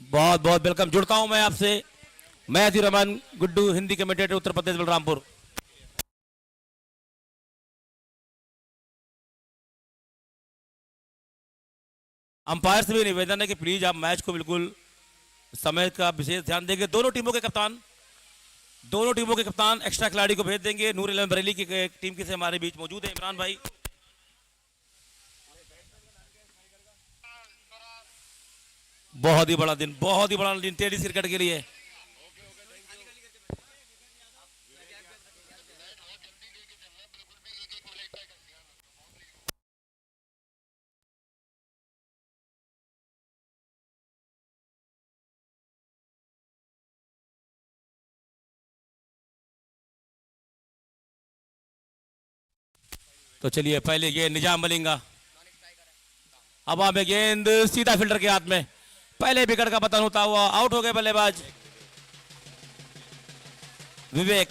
बहुत बहुत वेलकम। जुड़ता हूं मैं आपसे। मैं अजीर रहमान गुड्डू, हिंदी कमेंटेटर, उत्तर प्रदेश, बलरामपुर। अंपायर से भी निवेदन है कि प्लीज आप मैच को बिल्कुल समय का विशेष ध्यान देंगे। दोनों टीमों के कप्तान एक्स्ट्रा खिलाड़ी को भेज देंगे। नूर इलेवन बरेली की टीम के से हमारे बीच मौजूद है इमरान भाई। बहुत ही बड़ा दिन टेनिस क्रिकेट के लिए। तो चलिए, पहले गेंद निजाम मलिंगा। अब हमें गेंद सीधा फील्डर के हाथ में। पहले विकेट का पतन होता हुआ आउट हो गए बल्लेबाज विवेक।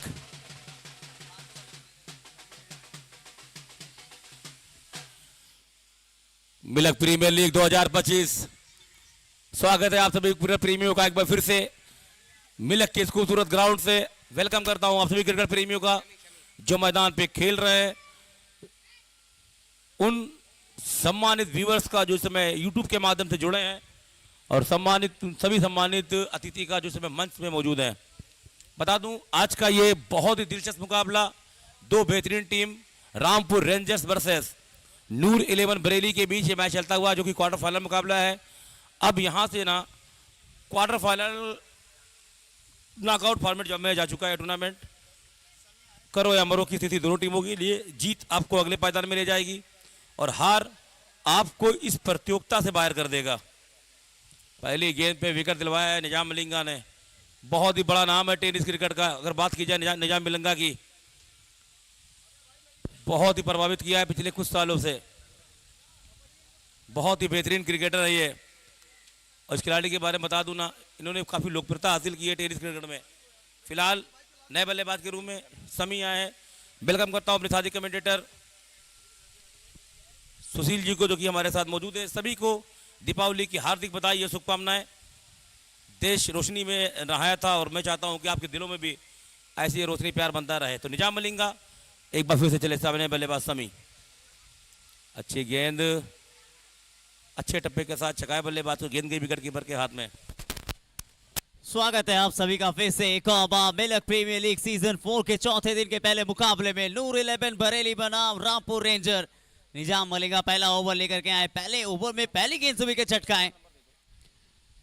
मिल्क प्रीमियर लीग 2025, स्वागत है आप सभी प्रेमियों का एक बार फिर से मिल्क के इस खूबसूरत ग्राउंड से। वेलकम करता हूं आप सभी क्रिकेट प्रेमियों का जो मैदान पे खेल रहे हैं, उन सम्मानित व्यूअर्स का जो समय यूट्यूब के माध्यम से जुड़े हैं, और सभी सम्मानित अतिथि का जो समय मंच में मौजूद है। बता दूं, आज का ये बहुत ही दिलचस्प मुकाबला, दो बेहतरीन टीम रामपुर रेंजर्स वर्सेस नूर इलेवन बरेली के बीच ये मैच चलता हुआ, जो कि क्वार्टर फाइनल मुकाबला है। अब यहां से ना क्वार्टर फाइनल नॉकआउट फॉर्मेट में जा चुका है टूर्नामेंट। करो या मरो की स्थिति दोनों टीमों के लिए। जीत आपको अगले पायदान में ले जाएगी और हार आपको इस प्रतियोगिता से बाहर कर देगा। पहली गेंद पे विकेट दिलवाया है निजाम मलिंगा ने। बहुत ही बड़ा नाम है टेनिस क्रिकेट का। अगर बात की जाए निजाम मलिंगा की, बहुत ही प्रभावित किया है पिछले कुछ सालों से। बहुत ही बेहतरीन क्रिकेटर है ये। और इस खिलाड़ी के बारे में बता दूं ना, इन्होंने काफ़ी लोकप्रियता हासिल की है टेनिस क्रिकेट में। फिलहाल नए बल्लेबाज के रूप में समी आए हैं। वेलकम करता हूं अपने साथी कमेंटेटर सुशील जी को, जो कि हमारे साथ मौजूद है। सभी को दीपावली की हार्दिक बधाई और शुभकामनाएं। देश रोशनी में नहाया था और मैं चाहता हूं कि आपके दिलों में भी ऐसी रोशनी प्यार बनता रहे। तो निजाम मलिंगा एक बार फिर से चले सामने, बल्लेबाज समी। अच्छी गेंद, अच्छे टप्पे के साथ छकाए बल्लेबाज को। गेंद गई विकेट कीपर के हाथ में। स्वागत है आप सभी का फिर से एक और बार मिल्क प्रीमियर लीग सीजन 4 के चौथे दिन के पहले मुकाबले में नूर इलेवन बरेली बनाम रामपुर रेंजर। निजाम मलिंगा पहला ओवर लेकर के आए। पहले ओवर में पहली गेंद से विकेट छटकाए।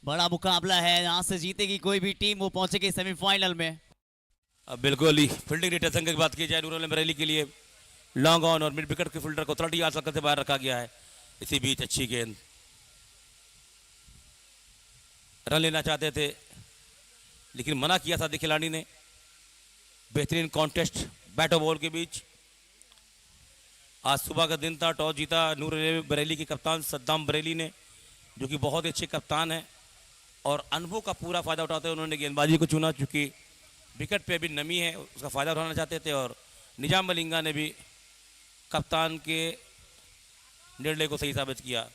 बड़ा मुकाबला है, यहां से जीतेगी कोई भी टीम, वो पहुंचेगी सेमीफाइनल में। अब बिल्कुल ही फील्डिंग रोटेशन की बात की जाए नूर इलेवन बरेली के लिए, लॉन्ग ऑन और मिड विकेट के फील्डर को 30 यार्ड सर्कल से बाहर रखा गया है। इसी बीच अच्छी गेंद, रन लेना चाहते थे लेकिन मना किया साथी खिलाड़ी ने। बेहतरीन कॉन्टेस्ट बैट और बॉल के बीच। आज सुबह का दिन था, टॉस जीता नूर इलेवन बरेली के कप्तान सद्दाम बरेली ने, जो कि बहुत ही अच्छे कप्तान हैं और अनुभव का पूरा फायदा उठाते हुए उन्होंने गेंदबाजी को चुना। चूंकि विकेट पे अभी नमी है, उसका फायदा उठाना चाहते थे, और निजाम मलिंगा ने भी कप्तान के निर्णय को सही साबित किया।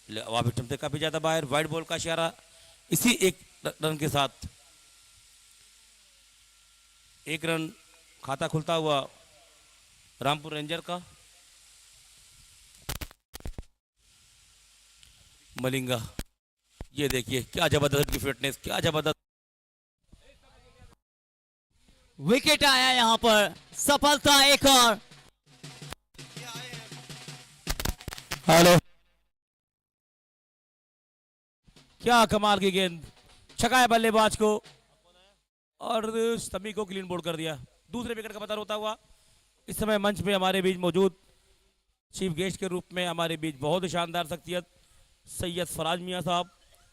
वापिटम से काफी ज्यादा बाहर, वाइड बॉल का इशारा। इसी एक रन के साथ एक रन खाता खुलता हुआ रामपुर रेंजर का। मलिंगा, ये देखिए क्या जबरदस्त की फिटनेस, क्या जबरदस्त। विकेट आया यहां पर, सफलता एक और। हेलो, क्या कमाल की गेंद, छकाया बल्लेबाज को और समी को क्लीन बोल्ड कर दिया। दूसरे विकेट का पतन होता हुआ। इस समय मंच पे हमारे बीच मौजूद चीफ गेस्ट के रूप में हमारे बीच बहुत ही शानदार शख्सियत सैयद फराज मियाँ साहब,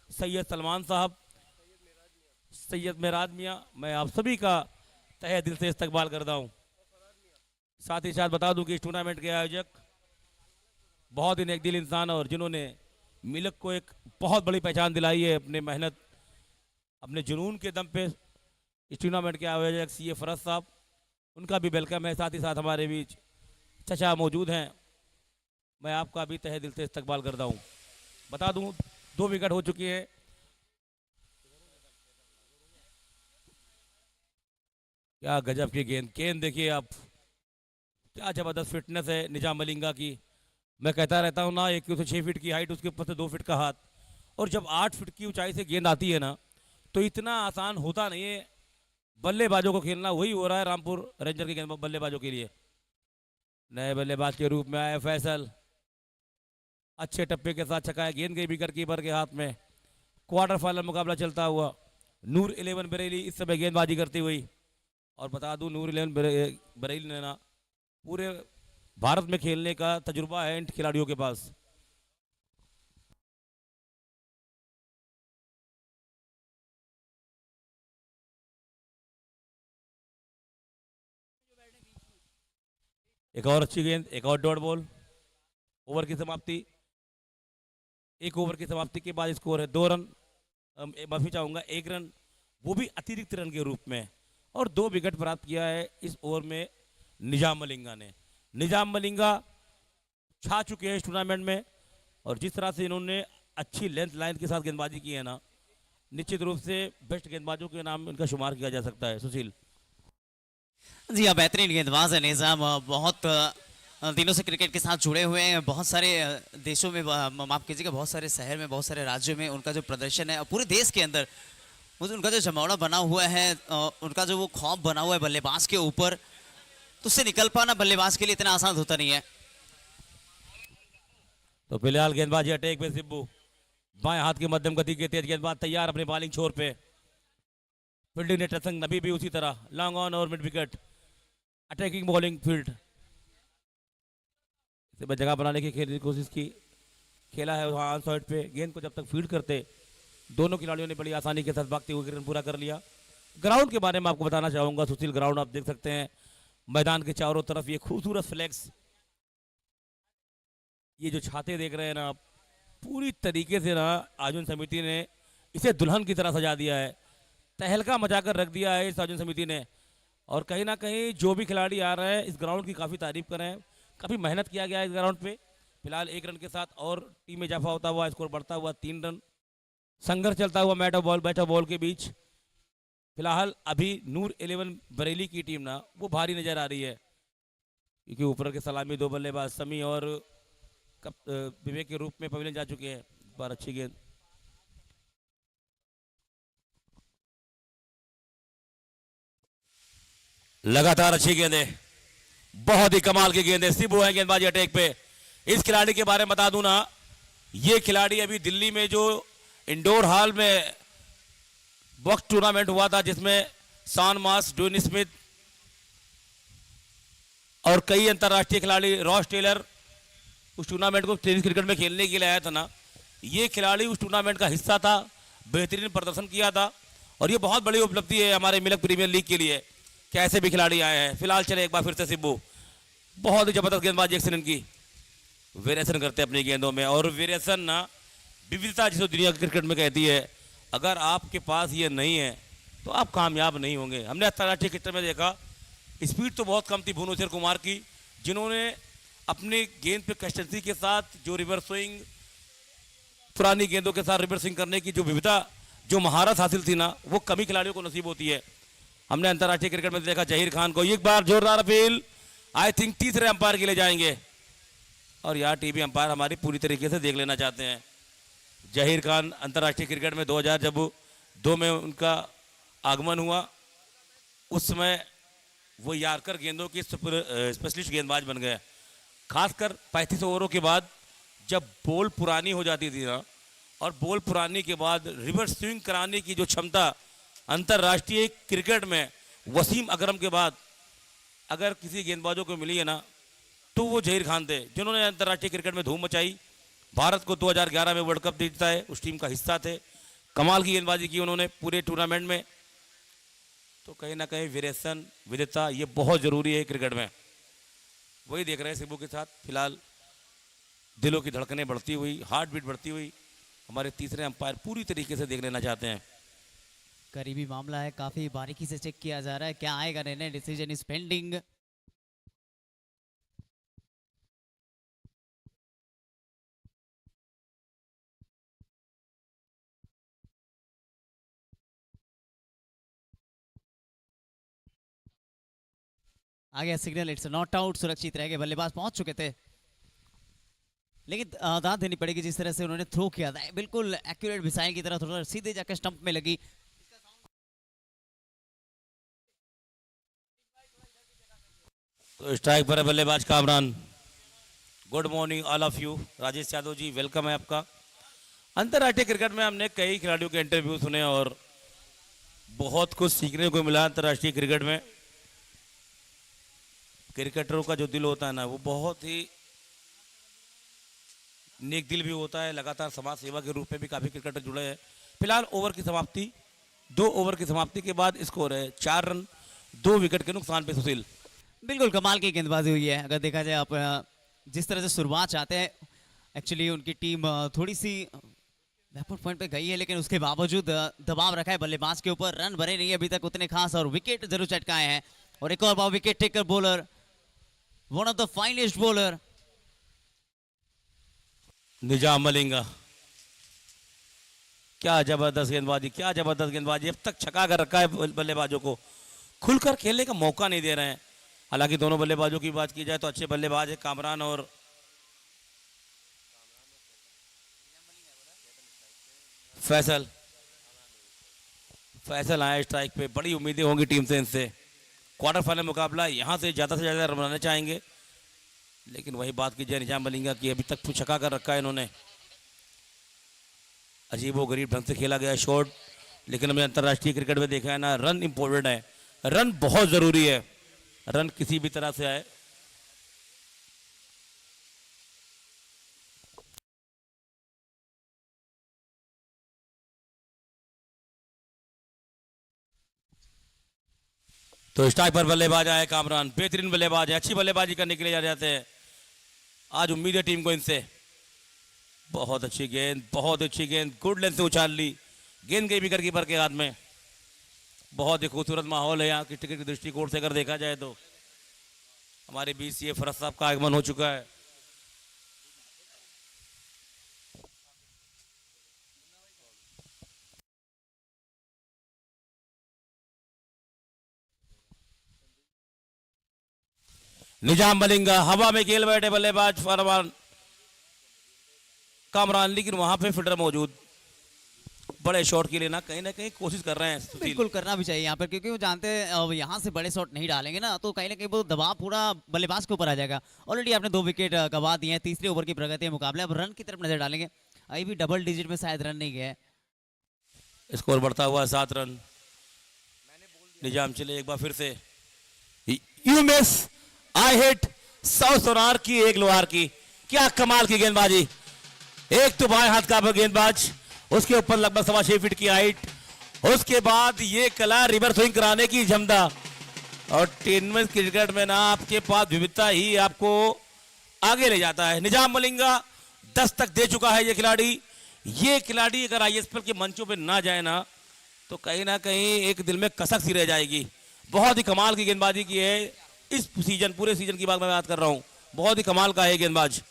सैयद सलमान साहब, सैयद मेराज मियाँ, मैं आप सभी का तहे दिल से इस्तकबाल करता हूँ। साथ ही साथ बता दूं कि इस टूर्नामेंट के आयोजक बहुत ही नेकदिल इंसान और जिन्होंने मिल्क को एक बहुत बड़ी पहचान दिलाई है अपने मेहनत, अपने जुनून के दम पे। इस टूर्नामेंट के आयोजक सीए फरज साहब, उनका भी वेलकम है। साथ ही साथ हमारे बीच चचा मौजूद हैं, मैं आपका भी तहे दिल से इस्तकबाल करता हूँ। बता दूं 2 विकेट हो चुकी है क्या गजब की गेंद, गेंद देखिए आप, क्या जबरदस्त फिटनेस है निजाम मलिंगा की। मैं कहता रहता हूँ ना, एक तो 6 फीट की हाइट, उसके ऊपर से 2 फीट का हाथ, और जब 8 फीट की ऊंचाई से गेंद आती है ना, तो इतना आसान होता नहीं है बल्लेबाजों को खेलना। वही हो रहा है रामपुर रेंजर के गेंद बल्लेबाजों के लिए। नए बल्लेबाज के रूप में आए फैसल, अच्छे टप्पे के साथ छका है, गेंद गई विकेट कीपर के हाथ में। क्वार्टर फाइनल मुकाबला चलता हुआ, नूर 11 बरेली इस समय गेंदबाजी करती हुई। और बता दूं, नूर 11 बरेली ने ना पूरे भारत में खेलने का तजुर्बा है इन खिलाड़ियों के पास। एक और अच्छी गेंद, एक और डॉट बॉल। ओवर की समाप्ति, एक ओवर की समाप्ति के बाद स्कोर है 2 रन, माफी चाहूंगा 1 रन, वो भी अतिरिक्त रन के रूप में। और 2 विकेट प्राप्त किया है इस ओवर में निजाम मलिंगा ने। निजाम मलिंगा छा चुके हैं इस टूर्नामेंट में, और जिस तरह से इन्होंने अच्छी लेंथ लाइन के साथ गेंदबाजी की है ना, निश्चित रूप से बेस्ट गेंदबाजों के नाम इनका शुमार किया जा सकता है। सुशील जी हाँ, बेहतरीन गेंदबाज है निजाम। बहुत दिनों से क्रिकेट के साथ जुड़े हुए हैं। बहुत सारे देशों में, माफ कीजिएगा, बहुत सारे शहर में, बहुत सारे राज्यों में उनका जो प्रदर्शन है, और पूरे देश के अंदर उनका जो जमावड़ा बना हुआ है, उनका जो वो खौफ बना हुआ है बल्लेबाज के ऊपर, तो उससे निकल पाना बल्लेबाज के लिए इतना आसान होता नहीं है। तो फिलहाल गेंदबाजी अटैक पे सिब्बू, बाएं हाथ की मध्यम गति के तेज गेंदबाज तैयार अपने बॉलिंग छोर पे। फील्डिंग ने टसंग नबी भी उसी तरह, लॉन्ग ऑन और mid wicket, attacking bowling field. इसे मैं जगह बनाने की खेलने की कोशिश की, खेला है वहाँ ऑन साइड पे। गेंद को जब तक फील्ड करते, दोनों खिलाड़ियों ने बड़ी आसानी के साथ भागते हुए रन पूरा कर लिया। ग्राउंड के बारे में आपको बताना चाहूंगा सुशील, ग्राउंड आप देख सकते हैं, मैदान के चारों तरफ ये खूबसूरत फ्लैग्स, ये जो छाते देख रहे हैं ना आप, पूरी तरीके से ना आयोजन समिति ने इसे दुल्हन की तरह सजा दिया है, तहलका मचाकर रख दिया है इस आयोजन समिति ने। और कहीं ना कहीं जो भी खिलाड़ी आ रहे हैं इस ग्राउंड की काफ़ी तारीफ कर रहे हैं, काफ़ी मेहनत किया गया है इस ग्राउंड पे। फिलहाल 1 रन के साथ और टीम में इजाफा होता हुआ, स्कोर बढ़ता हुआ 3 रन, संघर्ष चलता हुआ बैट और बॉल के बीच। फिलहाल अभी नूर 11 बरेली की टीम ना वो भारी नजर आ रही है, क्योंकि ऊपर के सलामी 2 बल्लेबाज समी और विवेक के रूप में पवेलियन जा चुके हैं। इस बार अच्छी गेंद, लगातार अच्छी गेंद है, बहुत ही कमाल की गेंद है। सिबू है गेंदबाजी अटैक पे। इस खिलाड़ी के बारे में बता दूं ना, ये खिलाड़ी अभी दिल्ली में जो इंडोर हॉल में बॉक्स टूर्नामेंट हुआ था, जिसमें सान मास, डोनी स्मिथ और कई अंतर्राष्ट्रीय खिलाड़ी, रॉस टेलर, उस टूर्नामेंट को टेनिस क्रिकेट में खेलने के लिए आया था ना, ये खिलाड़ी उस टूर्नामेंट का हिस्सा था, बेहतरीन प्रदर्शन किया था। और ये बहुत बड़ी उपलब्धि है हमारे मिल्क प्रीमियर लीग के लिए, कैसे भी खिलाड़ी आए हैं। फिलहाल चले एक बार फिर से सिब्बू, बहुत ही जबरदस्त गेंदबाजी एक्शन की, वेरिएशन करते हैं अपनी गेंदों में। और वेरिएशन ना विविधता जिसे दुनिया क्रिकेट में कहती है, अगर आपके पास ये नहीं है तो आप कामयाब नहीं होंगे। हमने अंतर्राष्ट्रीय क्रिकेट में देखा, स्पीड तो बहुत कम थी भुवनेश्वर कुमार की, जिन्होंने अपनी गेंद पे कंसिस्टेंसी के साथ जो रिवर्स स्विंग, पुरानी गेंदों के साथ रिवर्स स्विंग करने की जो विविधता, जो महारत हासिल थी ना, वो कमी खिलाड़ियों को नसीब होती है। हमने अंतर्राष्ट्रीय क्रिकेट में देखा जहीर खान को, एक बार जोरदार अपील, आई थिंक तीसरे अंपायर के लिए जाएंगे। और यार टीवी अंपायर हमारी पूरी तरीके से देख लेना चाहते हैं। जहीर खान अंतर्राष्ट्रीय क्रिकेट में 2002 में उनका आगमन हुआ, उस समय वो यार्कर गेंदों के स्पेशलिस्ट गेंदबाज बन गए। खासकर 35 ओवरों के बाद जब बॉल पुरानी हो जाती थी ना, और बॉल पुरानी के बाद रिवर्स स्विंग कराने की जो क्षमता अंतर्राष्ट्रीय क्रिकेट में वसीम अकरम के बाद अगर किसी गेंदबाजों को मिली है ना, तो वो जहीर खान थे, जिन्होंने अंतर्राष्ट्रीय क्रिकेट में धूम मचाई। भारत को 2011 में वर्ल्ड कप जीता है, उस टीम का हिस्सा थे, कमाल की गेंदबाजी की उन्होंने पूरे टूर्नामेंट में। तो कहीं ना कहीं वेरिएशन, विविधता, ये बहुत ज़रूरी है क्रिकेट में। वही देख रहे हैं सिब्बू के साथ। फिलहाल दिलों की धड़कनें बढ़ती हुई, हार्ट बीट बढ़ती हुई, हमारे तीसरे अंपायर पूरी तरीके से देख लेना चाहते हैं। करीबी मामला है, काफी बारीकी से चेक किया जा रहा है, क्या आएगा निर्णय, डिसीजन इज पेंडिंग। आ गया सिग्नल, इट्स नॉट आउट। सुरक्षित रह गए, बल्लेबाज पहुंच चुके थे, लेकिन दाद देनी पड़ेगी जिस तरह से उन्होंने थ्रो किया था, बिल्कुल एक्यूरेट मिसाइल की तरह, थोड़ा सीधे जाकर स्टंप में लगी। तो स्ट्राइक पर है बल्लेबाज Kamran. Good morning all of you. Rajesh Yadav ji, welcome है आपका। अंतर्राष्ट्रीय क्रिकेट में हमने कई खिलाड़ियों के इंटरव्यू सुने और बहुत कुछ सीखने को मिला। अंतर्राष्ट्रीय क्रिकेट में क्रिकेटरों का जो दिल होता है ना, वो बहुत ही नेक दिल भी होता है। लगातार समाज सेवा के रूप में भी काफी क्रिकेटर जुड़े हैं। फिलहाल ओवर की समाप्ति, 2 ओवर की समाप्ति के बाद स्कोर है 4 रन 2 विकेट के नुकसान पे। सुशील, बिल्कुल कमाल की गेंदबाजी हुई है। अगर देखा जाए, आप जिस तरह से शुरुआत चाहते हैं, एक्चुअली उनकी टीम थोड़ी सी बैकफुट पॉइंट पे गई है, लेकिन उसके बावजूद दबाव रखा है बल्लेबाज के ऊपर। रन भरे नहीं अभी तक उतने खास, और विकेट जरूर चटकाए हैं। और एक और बार wicket taker bowler, one of the finest bowler निजाम मलिंगा। क्या जबरदस्त गेंदबाजी, क्या जबरदस्त गेंदबाजी। अब तक छका कर रखा है बल्लेबाजों को, खुलकर खेलने का मौका नहीं दे रहे हैं। हालांकि दोनों बल्लेबाजों की बात की जाए तो अच्छे बल्लेबाज है कामरान और फैसल। फैसल आए स्ट्राइक पे, बड़ी उम्मीदें होंगी टीम से इनसे। क्वार्टर फाइनल मुकाबला, यहां से ज्यादा रन बनाने चाहेंगे, लेकिन वही बात की जाए निजाम मलिंगा की, अभी तक छका कर रखा है इन्होंने। अजीबो गरीब ढंग से खेला गया शॉट, लेकिन हमने अंतर्राष्ट्रीय क्रिकेट में देखा है ना, रन इंपॉर्टेंट है, रन बहुत जरूरी है। रन किसी भी तरह से आए। तो स्ट्राइक पर बल्लेबाज आए कामरान, बेहतरीन बल्लेबाज है, अच्छी बल्लेबाजी करने के लिए जा जाते हैं। आज उम्मीद है टीम को इनसे। बहुत अच्छी गेंद, बहुत अच्छी गेंद, गुड लेंथ से उछाल ली, गेंद गई विकेट कीपर के हाथ में। बहुत ही खूबसूरत माहौल है यहाँ की टिकट के दृष्टिकोण से अगर देखा जाए तो। हमारे बीच ये फरज साहब का आगमन हो चुका है। निजाम मलिंगा हवा में खेल बैठे बल्लेबाज फरमान कामरान, लेकिन वहां पे फील्डर मौजूद। बड़े शॉट के लिए ना कहीं कोशिश कर रहे हैं सुशील। बिल्कुल करना भी चाहिए यहाँ पर, क्योंकि वो जानते हैं अब यहाँ से बड़े शॉट नहीं डालेंगे ना, तो कहीं ना कहीं वो दबाव पूरा बल्लेबाज के ऊपर आ जाएगा। ऑलरेडी आपने 2 विकेट गवा दिए हैं, तीसरे ओवर की प्रगति है मुकाबले। अब रन की तरफ नजर डालेंगे, अभी भी डबल डिजिट में शायद रन नहीं गए। स्कोर बढ़ता हुआ 7 रन। निजाम चले एक बार फिर से। यू मिस, आई हिट, 100 सोनार की, एक लोहार की। क्या कमाल की गेंदबाजी। एक तो बाएं हाथ का गेंदबाज, उसके ऊपर लगभग 6.25 फीट की हाइट, उसके बाद ये कला रिवर्स स्विंग कराने की क्षमता। और टीम में क्रिकेट में ना आपके पास विविधता ही आपको आगे ले जाता है। निजाम मलिंगा 10 तक दे चुका है ये खिलाड़ी। ये खिलाड़ी अगर आईएसएल के मंचों पे ना जाए ना, तो कहीं ना कहीं एक दिल में कसक सी रह जाएगी। बहुत ही कमाल की गेंदबाजी की है इस सीजन, पूरे सीजन की बात कर रहा हूं। बहुत ही कमाल का है गेंदबाज।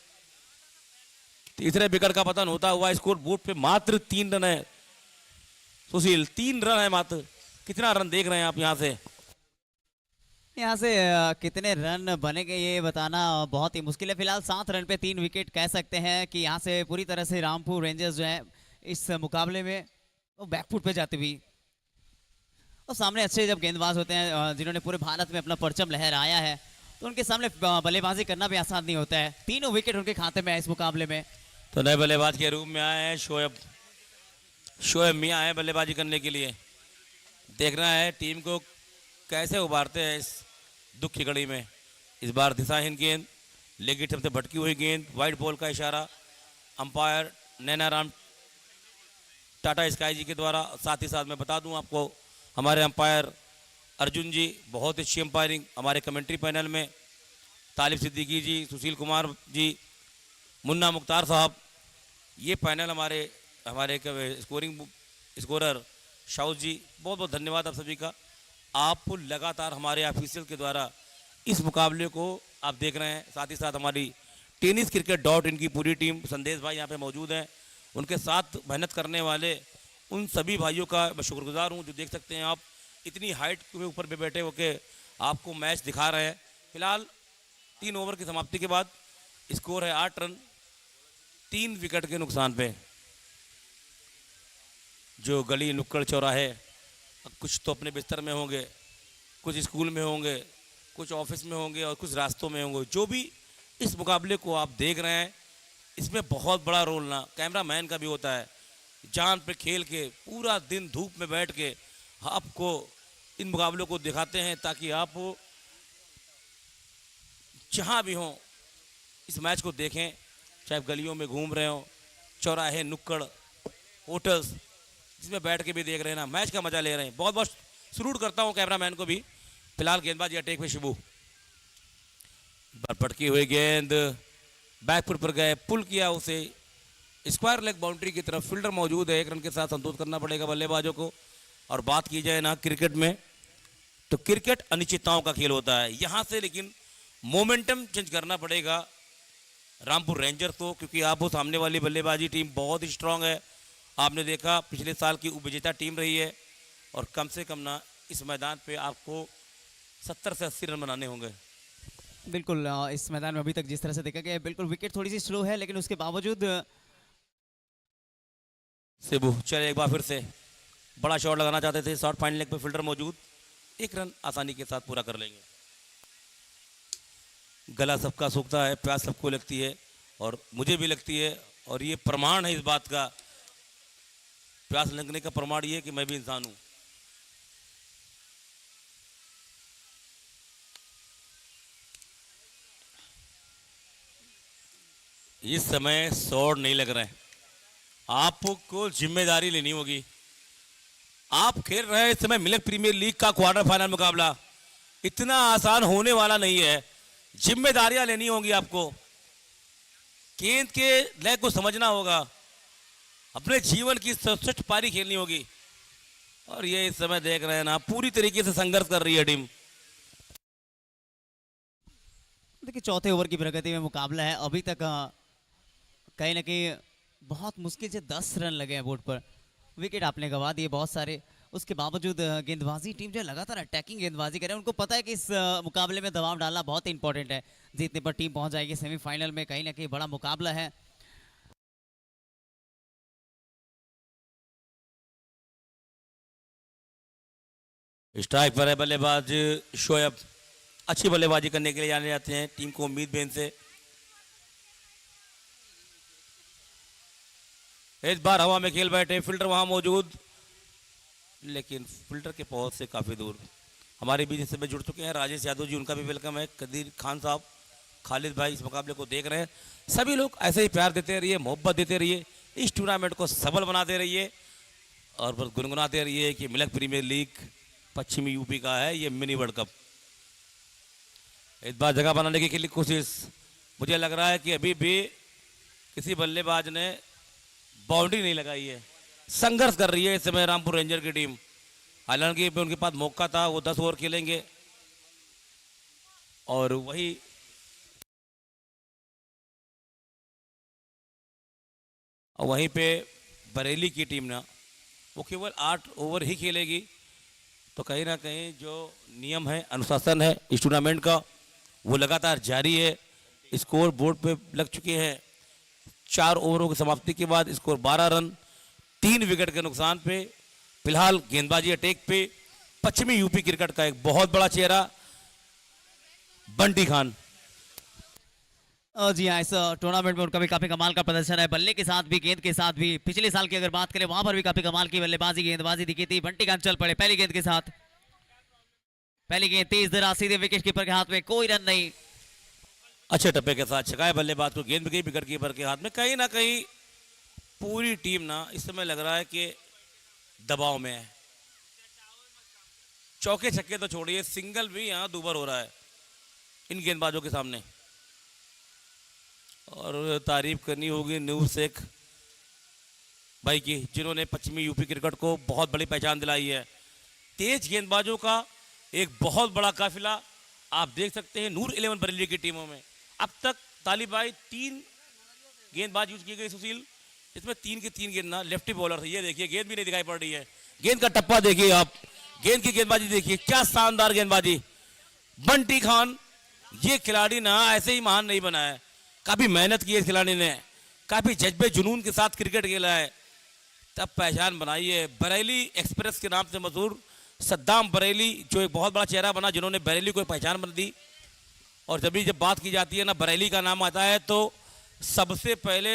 तीसरे विकेट का पतन होता हुआ स्कोर बोर्ड पे मात्र 3 रन है सुशील, 3 रन है मात्र। कितना रन देख रहे हैं आप यहाँ से? यहाँ से कितने रन बनेंगे ये बताना बहुत ही मुश्किल है। फिलहाल 7 रन पे 3 विकेट कह सकते हैं कि यहाँ से पूरी तरह से रामपुर रेंजर्स जो है इस मुकाबले में वो बैकफुट पे जाती हुई। और सामने अच्छे जब गेंदबाज होते हैं जिन्होंने पूरे भारत में अपना परचम लहराया है, तो उनके सामने बल्लेबाजी करना भी आसान नहीं होता है। 3 विकेट उनके खाते में है इस मुकाबले में। तो नए बल्लेबाज के रूप में आए हैं शोएब मियां आए बल्लेबाजी करने के लिए। देखना है टीम को कैसे उबारते हैं इस दुख की घड़ी में। इस बार दिशाहीन गेंद, लेग स्टंप से भटकी हुई गेंद, वाइड बॉल का इशारा अंपायर नैनाराम टाटा स्काई जी के द्वारा। साथ ही साथ मैं बता दूं आपको, हमारे अंपायर अर्जुन जी बहुत अच्छी अंपायरिंग। हमारे कमेंट्री पैनल में तालिब सिद्दीकी जी, सुशील कुमार जी, मुन्ना मुख्तार साहब, ये पैनल हमारे स्कोरर शाउद जी, बहुत बहुत धन्यवाद आप सभी का। आप लगातार हमारे ऑफिशियल के द्वारा इस मुकाबले को आप देख रहे हैं। साथ ही साथ हमारी tenniscricket.in की पूरी टीम, संदेश भाई यहाँ पे मौजूद हैं, उनके साथ मेहनत करने वाले उन सभी भाइयों का मैं शुक्रगुजार हूँ। जो देख सकते हैं आप, इतनी हाइट के ऊपर पे बैठे होके आपको मैच दिखा रहे हैं। फिलहाल 3 ओवर की समाप्ति के बाद स्कोर है 8 रन 3 विकेट के नुकसान पे। जो गली नुक्कड़ चौराहे, अब कुछ तो अपने बिस्तर में होंगे, कुछ स्कूल में होंगे, कुछ ऑफिस में होंगे और कुछ रास्तों में होंगे। जो भी इस मुकाबले को आप देख रहे हैं, इसमें बहुत बड़ा रोल ना कैमरा मैन का भी होता है। जान पे खेल के पूरा दिन धूप में बैठ के आपको इन मुकाबलों को दिखाते हैं, ताकि आप जहाँ भी हों इस मैच को देखें, चाहे गलियों में घूम रहे हो, चौराहे, नुक्कड़, होटल्स, जिसमें बैठ के भी देख रहे हैं ना, मैच का मजा ले रहे हैं। बहुत बहुत सलूट करता हूँ कैमरामैन को भी। फिलहाल गेंदबाजी अटैक पे शिबू, पटकी हुई गेंद बैकफुट पर गए, पुल किया उसे स्क्वायर लेग बाउंड्री की तरफ। फील्डर मौजूद है, 1 रन के साथ संतोष करना पड़ेगा बल्लेबाजों को। और बात की जाए ना क्रिकेट में, तो क्रिकेट अनिश्चितताओं का खेल होता है। यहाँ से लेकिन मोमेंटम चेंज करना पड़ेगा रामपुर रेंजर्स को, क्योंकि आप वो सामने वाली बल्लेबाजी टीम बहुत ही स्ट्रांग है। आपने देखा पिछले साल की उपविजेता टीम रही है, और कम से कम ना इस मैदान पे आपको 70 से 80 रन बनाने होंगे। बिल्कुल इस मैदान में अभी तक जिस तरह से देखा गया है, बिल्कुल विकेट थोड़ी सी स्लो है, लेकिन उसके बावजूद सेबू चले एक बार फिर से बड़ा शॉट लगाना चाहते थे, शॉट फाइनल लेग पे फील्डर मौजूद, 1 रन आसानी के साथ पूरा कर लेंगे। गला सबका सूखता है, प्यास सबको लगती है, और मुझे भी लगती है, और ये प्रमाण है इस बात का। प्यास लगने का प्रमाण ये है कि मैं भी इंसान हूं। इस समय शॉट नहीं लग रहे हैं, आपको जिम्मेदारी लेनी होगी। आप खेल रहे हैं इस समय मिल्क प्रीमियर लीग का क्वार्टर फाइनल मुकाबला, इतना आसान होने वाला नहीं है। जिम्मेदारियां लेनी होंगी आपको, गेंद के लय को समझना होगा, अपने जीवन की सर्वश्रेष्ठ पारी खेलनी होगी। और ये इस समय देख रहे हैं ना, पूरी तरीके से संघर्ष कर रही है टीम। देखिए चौथे ओवर की प्रगति में मुकाबला है अभी तक। कहीं ना कहीं बहुत मुश्किल से 10 रन लगे हैं बोर्ड पर, विकेट आपने गंवा दिए बहुत सारे। उसके बावजूद गेंदबाजी टीम जो है लगातार अटैकिंग गेंदबाजी करे। उनको पता है कि इस मुकाबले में दबाव डालना बहुत इंपॉर्टेंट है, जीतने पर टीम पहुंच जाएगी सेमीफाइनल में। कहीं ना कहीं बड़ा मुकाबला है। स्ट्राइक पर है बल्लेबाज शोएब, अच्छी बल्लेबाजी करने के लिए जाने जाते हैं, टीम को उम्मीद भी इनसे। इस बार हवा में खेल बैठे, फील्डर वहां मौजूद, लेकिन फील्डर के पहुंच से काफी दूर। हमारे बीच इस समय जुड़ चुके हैं राजेश यादव जी, उनका भी वेलकम है। कदीर खान साहब, खालिद भाई इस मुकाबले को देख रहे हैं। सभी लोग ऐसे ही प्यार देते रहिए, मोहब्बत देते रहिए, इस टूर्नामेंट को सफल बनाते रहिए, और बस गुनगुनाते रहिए कि मिल्क प्रीमियर लीग पश्चिमी यूपी का है, ये मिनी वर्ल्ड कप। इस बार जगह बनाने की कोशिश, मुझे लग रहा है कि अभी भी किसी बल्लेबाज ने बाउंड्री नहीं लगाई है। संघर्ष कर रही है इस समय रामपुर रेंजर की टीम। हालांकि उनके पास मौका था, वो 10 ओवर खेलेंगे, और वही वहीं पे बरेली की टीम ना, वो केवल 8 ओवर ही खेलेगी। तो कहीं ना कहीं जो नियम है, अनुशासन है इस टूर्नामेंट का, वो लगातार जारी है। स्कोर बोर्ड पे लग चुके हैं। 4 ओवरों की समाप्ति के बाद स्कोर 12 रन 3 विकेट के नुकसान पे। फिलहाल गेंदबाजी अटैक पे पश्चिमी यूपी क्रिकेट का एक बहुत बड़ा चेहरा बंटी खान। जी हाँ, इस टूर्नामेंट में उनका भी काफी कमाल का प्रदर्शन है, बल्ले के साथ भी गेंद के साथ भी। पिछले साल की अगर बात करें, वहां पर भी काफी कमाल की बल्लेबाजी गेंदबाजी दिखी थी। बंटी खान चल पड़े पहली गेंद के साथ। पहली गेंद तेज दराज सीधे विकेट कीपर के हाथ में, कोई रन नहीं। अच्छे टप्पे के साथ छकाए बल्लेबाज को, गेंद भी गई विकेट कीपर के हाथ में। कहीं ना कहीं पूरी टीम ना इस समय लग रहा है कि दबाव में है। चौके छक्के तो छोड़िए, सिंगल भी यहाँ दूबर हो रहा है इन गेंदबाजों के सामने। और तारीफ करनी होगी नूर शेख भाई की, जिन्होंने पश्चिमी यूपी क्रिकेट को बहुत बड़ी पहचान दिलाई है। तेज गेंदबाजों का एक बहुत बड़ा काफिला आप देख सकते हैं नूर 11 बरेली की टीमों में। अब तक तालिब भाई 3 गेंदबाज यूज की गई सुशील, इसमें 3 की 3 गेंद ना लेफ्टी बॉलर थे। ये देखिए गेंद भी नहीं दिखाई पड़ रही है, गेंद का टप्पा देखिए आप, गेंद की गेंदबाजी देखिए, क्या शानदार गेंदबाजी। बंटी खान ये खिलाड़ी ना ऐसे ही महान नहीं बना है, काफी मेहनत की है इस खिलाड़ी ने, काफी जज्बे जुनून के साथ क्रिकेट खेला है, तब पहचान बनाई है। बरेली एक्सप्रेस के नाम से मशहूर सद्दाम बरेली जो एक बहुत बड़ा चेहरा बना, जिन्होंने बरेली को एक पहचान बना दी। और जब बात की जाती है ना, बरेली का नाम आता है तो सबसे पहले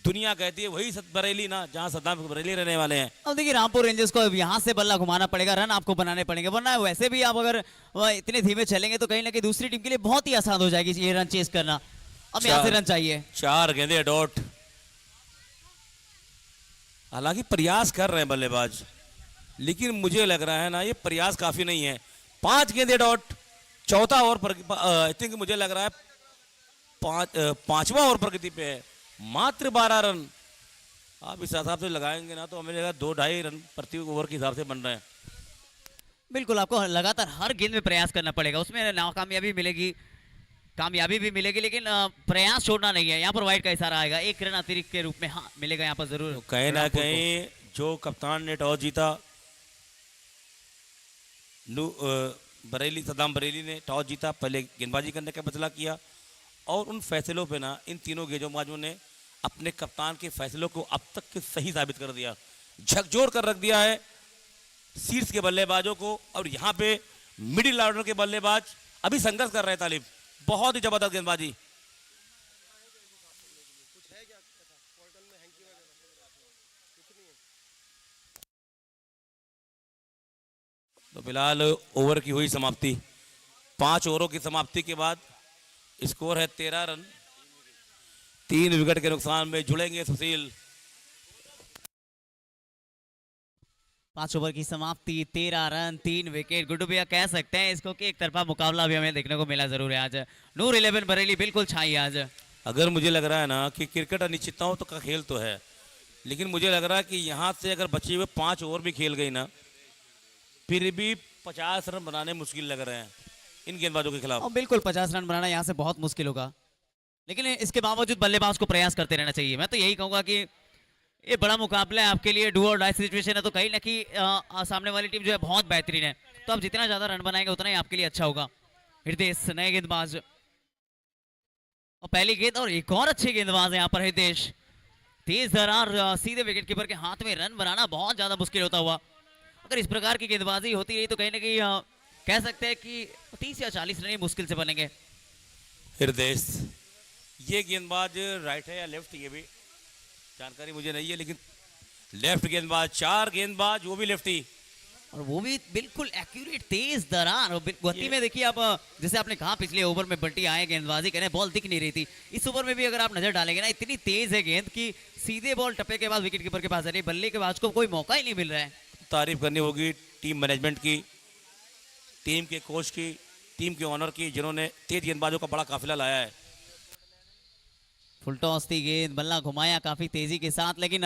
दुनिया कहती है वही बरेली ना, जहां सद्दाम बरेली रहने वाले हैं। अब देखिए रामपुर रेंजर्स को अब यहाँ से बल्ला घुमाना पड़ेगा, रन आपको बनाने पड़ेंगे, वरना वैसे भी आप अगर इतने धीमे चलेंगे तो कहीं ना कहीं दूसरी टीम के लिए बहुत ही आसान हो जाएगी ये रन चेस करना। अब यहाँ से रन चाहिए। 4 गेंदे डॉट, हालांकि प्रयास कर रहे हैं बल्लेबाज, लेकिन मुझे लग रहा है ना ये प्रयास काफी नहीं है। 5 गेंदे डॉट, चौथा ओवर पर आई थिंक मुझे लग रहा है पांचवा ओवर प्रगति पे है, मात्र 12 रन। आप इस हिसाब से लगाएंगे ना तो हमें लगेगा 2-2.5 रन प्रति ओवर के हिसाब से बन रहे हैं। बिल्कुल, आपको लगातार हर गेंद में प्रयास करना पड़ेगा, उसमें नाकामयाबी मिलेगी, कामयाबी भी मिलेगी, लेकिन प्रयास छोड़ना नहीं है। यहाँ पर वाइड का इशारा आएगा, 1 रन अतिरिक्त के रूप में हाँ मिलेगा यहाँ पर जरूर। तो कहीं ना कहीं जो कप्तान ने टॉस जीता, बरेली सद्दाम बरेली ने टॉस जीता, पहले गेंदबाजी करने का फैसला किया और उन फैसलों पे ना इन तीनों गेंदबाजों ने अपने कप्तान के फैसलों को अब तक के सही साबित कर दिया, झकझोर कर रख दिया है शीर्ष के बल्लेबाजों को। और यहाँ पे मिडिल ऑर्डर के बल्लेबाज अभी संघर्ष कर रहे हैं तालिब, बहुत ही जबरदस्त गेंदबाजी। तो फिलहाल ओवर की हुई समाप्ति, 5 ओवरों की समाप्ति के बाद स्कोर है 13 रन, 3 विकेट के नुकसान में जुड़ेंगे सुशील। 5 ओवर की समाप्ति, 13 रन, 3 विकेट। गुड्डू भैया कह सकते हैं इसको कि एक तरफा मुकाबला भी हमें देखने को मिला जरूर है आज। नूर 11 बरेली बिल्कुल छाई है आज। अगर मुझे लग रहा है ना कि क्रिकेट अनिश्चितताओं तो का खेल तो है, लेकिन मुझे लग रहा है कि यहाँ से अगर बचे हुए 5 ओवर भी खेल गई ना, फिर भी 50 रन बनाने मुश्किल लग रहे हैं इन गेंदबाजों के खिलाफ। और बिल्कुल 50 रन बनाना यहाँ से बहुत मुश्किल होगा, लेकिन इसके बावजूद बल्लेबाज को प्रयास करते रहना चाहिए। मैं तो यही कहूंगा कि ये बड़ा मुकाबला है आपके लिए, डू और डाई सिचुएशन है, तो कहीं ना कहीं सामने वाली टीम जो है बहुत बेहतरीन है, तो आप जितना ज्यादा रन बनाएंगे उतना ही आपके लिए अच्छा होगा। हृदय नए गेंदबाज और पहली गेंद, और एक और अच्छे गेंदबाज है यहाँ पर हृदय, तेज दरार सीधे विकेट कीपर के हाथ में, रन बनाना बहुत ज्यादा मुश्किल होता हुआ। अगर इस प्रकार की गेंदबाजी होती रही तो कहीं ना कहीं कह सकते हैं कि 30 या 40 रन मुश्किल से बनेंगे। हृदय ये गेंदबाज राइट है या लेफ्ट, ये भी जानकारी मुझे नहीं है, लेकिन लेफ्ट गेंदबाज, 4 गेंदबाज वो भी लेफ्टी, और वो भी बिल्कुल एक्यूरेट, तेज दरार। और गति में देखिए आप, जैसे आपने कहा पिछले ओवर में बल्टी आए गेंदबाजी करने, बॉल दिख नहीं रही थी, इस ओवर में भी अगर आप नजर डालेंगे ना, इतनी तेज है गेंद कि सीधे बॉल टप्पे के बाद विकेट कीपर के पास आ रही है, बल्लेबाज को कोई मौका ही नहीं मिल रहा है। तारीफ करनी होगी टीम मैनेजमेंट की, टीम के कोच की, टीम के ऑनर की, जिन्होंने तेज गेंदबाजों का बड़ा काफिला लाया है। फुल टॉस थी गेंद, बल्ला घुमाया काफी तेजी के साथ, लेकिन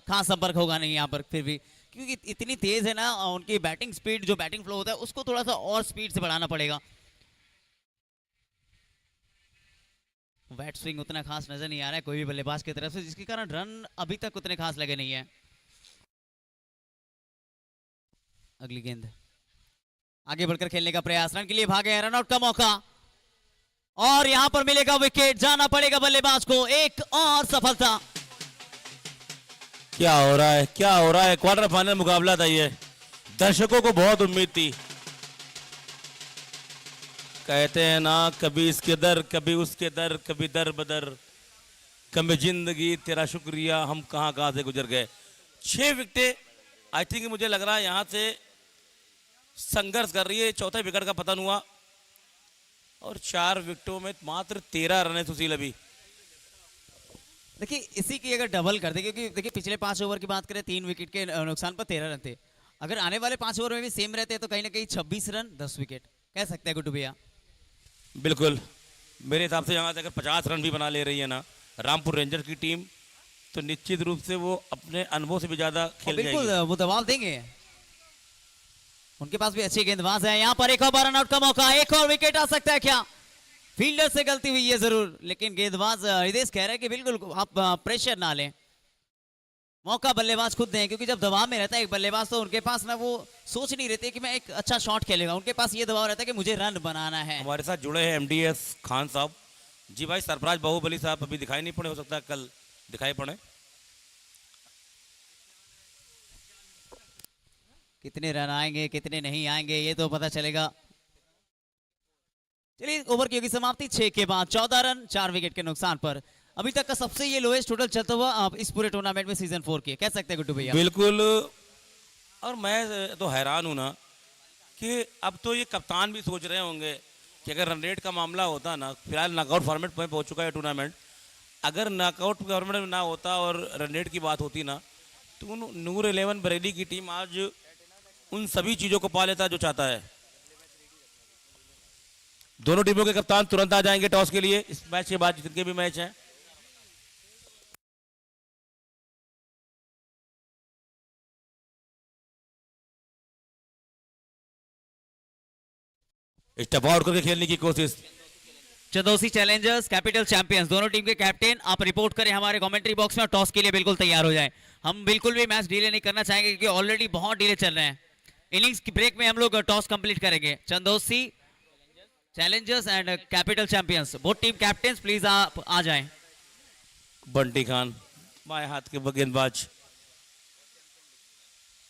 खास संपर्क होगा नहीं यहाँ पर फिर भी, क्योंकि इतनी तेज है ना उनकी बैटिंग स्पीड, जो बैटिंग फ्लो होता है उसको थोड़ा सा और स्पीड से बढ़ाना पड़ेगा। बैट स्विंग उतना खास नजर नहीं आ रहा है कोई भी बल्लेबाज की तरफ से, जिसके कारण रन अभी तक उतने खास लगे नहीं है। अगली गेंद, आगे बढ़कर खेलने का प्रयास, रन के लिए भागे, रनआउट का मौका, और यहां पर मिलेगा विकेट, जाना पड़ेगा बल्लेबाज को, एक और सफलता। क्या हो रहा है, क्या हो रहा है, क्वार्टर फाइनल मुकाबला था ये, दर्शकों को बहुत उम्मीद थी। कहते हैं ना, कभी इसके दर, कभी उसके दर, कभी दर बदर, कभी जिंदगी तेरा शुक्रिया, हम कहां कहां से गुजर गए। 6 विकेटें, आई थिंक मुझे लग रहा है यहां से संघर्ष कर रही है, चौथे विकेट का पतन हुआ और 4 विकेटों में मात्र 13 रन है सुशील अभी। देखिए इसी की अगर डबल कर दे, क्योंकि देखिए पिछले 5 ओवर की बात करें 3 विकेट के नुकसान पर 13 रन थे, अगर आने वाले 5 ओवर में भी सेम रहते हैं तो कहीं ना कहीं 26 रन 10 विकेट कह सकते हैं गुड्डू भैया। बिल्कुल, मेरे हिसाब से यहाँ से अगर 50 रन भी बना ले रही है ना रामपुर रेंजर की टीम, तो निश्चित रूप से वो अपने अनुभव से भी ज्यादा खेल जाएगी। बिल्कुल वो दबाव देंगे, उनके पास भी अच्छे गेंदबाज हैं। यहाँ पर एक और रन आउट का मौका, एक और विकेट आ सकता है क्या? फील्डर से गलती हुई है जरूर, लेकिन गेंदबाज हृदय कह रहे हैं कि बिल्कुल आप प्रेशर ना लें, मौका बल्लेबाज खुद दें, क्योंकि जब दबाव में रहता है एक बल्लेबाज तो उनके पास ना वो सोच नहीं रहती कि मैं एक अच्छा शॉट खेलेगा, उनके पास ये दबाव रहता है कि मुझे रन बनाना है। हमारे साथ जुड़े हैं MDS खान साहब जी। भाई सरफराज बाहुबली साहब अभी दिखाई नहीं पड़े, हो सकता है कल दिखाई पड़े। कितने रन आएंगे कितने नहीं आएंगे ये तो पता चलेगा। चलिए ओवर की होगी समाप्ति 6 के बाद 14 रन 4 विकेट के नुकसान पर। अभी तक का सबसे ये लोएस्ट टोटल चलता हुआ आप इस पूरे टूर्नामेंट में सीजन 4 के, कह सकते हैं गुड्डू भैया। बिल्कुल, और मैं तो हैरान हूं ना कि अब तो ये कप्तान भी सोच रहे होंगे कि अगर रन रेट का मामला होता ना, फिलहाल नॉकआउट फॉर्मेट में पहुंच चुका है टूर्नामेंट, अगर नॉकआउट फॉर्मेट में ना होता और रन रेट की बात होती ना, तो नूर 11 बरेली की टीम आज उन सभी चीजों को पा लेता जो चाहता है। दोनों टीमों के कप्तान तुरंत आ जाएंगे टॉस के लिए इस मैच के बाद, जितने भी मैच हैं। स्टेप आउट करके खेलने की कोशिश। चंदौसी चैलेंजर्स कैपिटल चैंपियंस दोनों टीम के कैप्टन आप रिपोर्ट करें हमारे कमेंट्री बॉक्स में और टॉस के लिए बिल्कुल तैयार हो जाएं। हम बिल्कुल भी मैच डिले नहीं करना चाहेंगे क्योंकि ऑलरेडी बहुत डिले चल रहे हैं। इनिंग्स की ब्रेक में हम लोग टॉस कंप्लीट करेंगे। Chandausi Challengers and capital champions both team captain please आप आ जाएं। बंटी खान बाएं हाथ के गेंदबाज,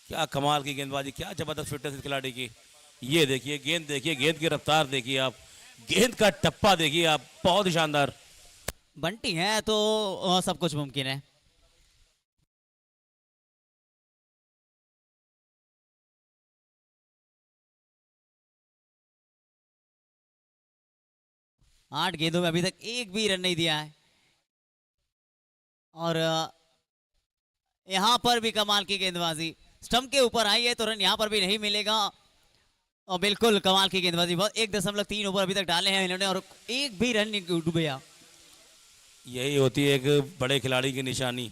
क्या कमाल की गेंदबाजी, क्या जबरदस्त फिटनेस इस खिलाड़ी की। ये देखिए गेंद, देखिए गेंद की रफ्तार देखिए आप, गेंद का टप्पा देखिए आप, बहुत ही शानदार। बंटी है तो सब कुछ मुमकिन है। आठ गेंदों में अभी तक एक भी रन नहीं दिया है और यहां पर भी कमाल की गेंदबाजी, स्टंप के ऊपर आई है तो रन यहां पर भी नहीं मिलेगा। और बिल्कुल कमाल की गेंदबाजी, बहुत 1.3 ओवर अभी तक डाले हैं इन्होंने और एक भी रन नहीं डूबेया। यही होती है एक बड़े खिलाड़ी की निशानी।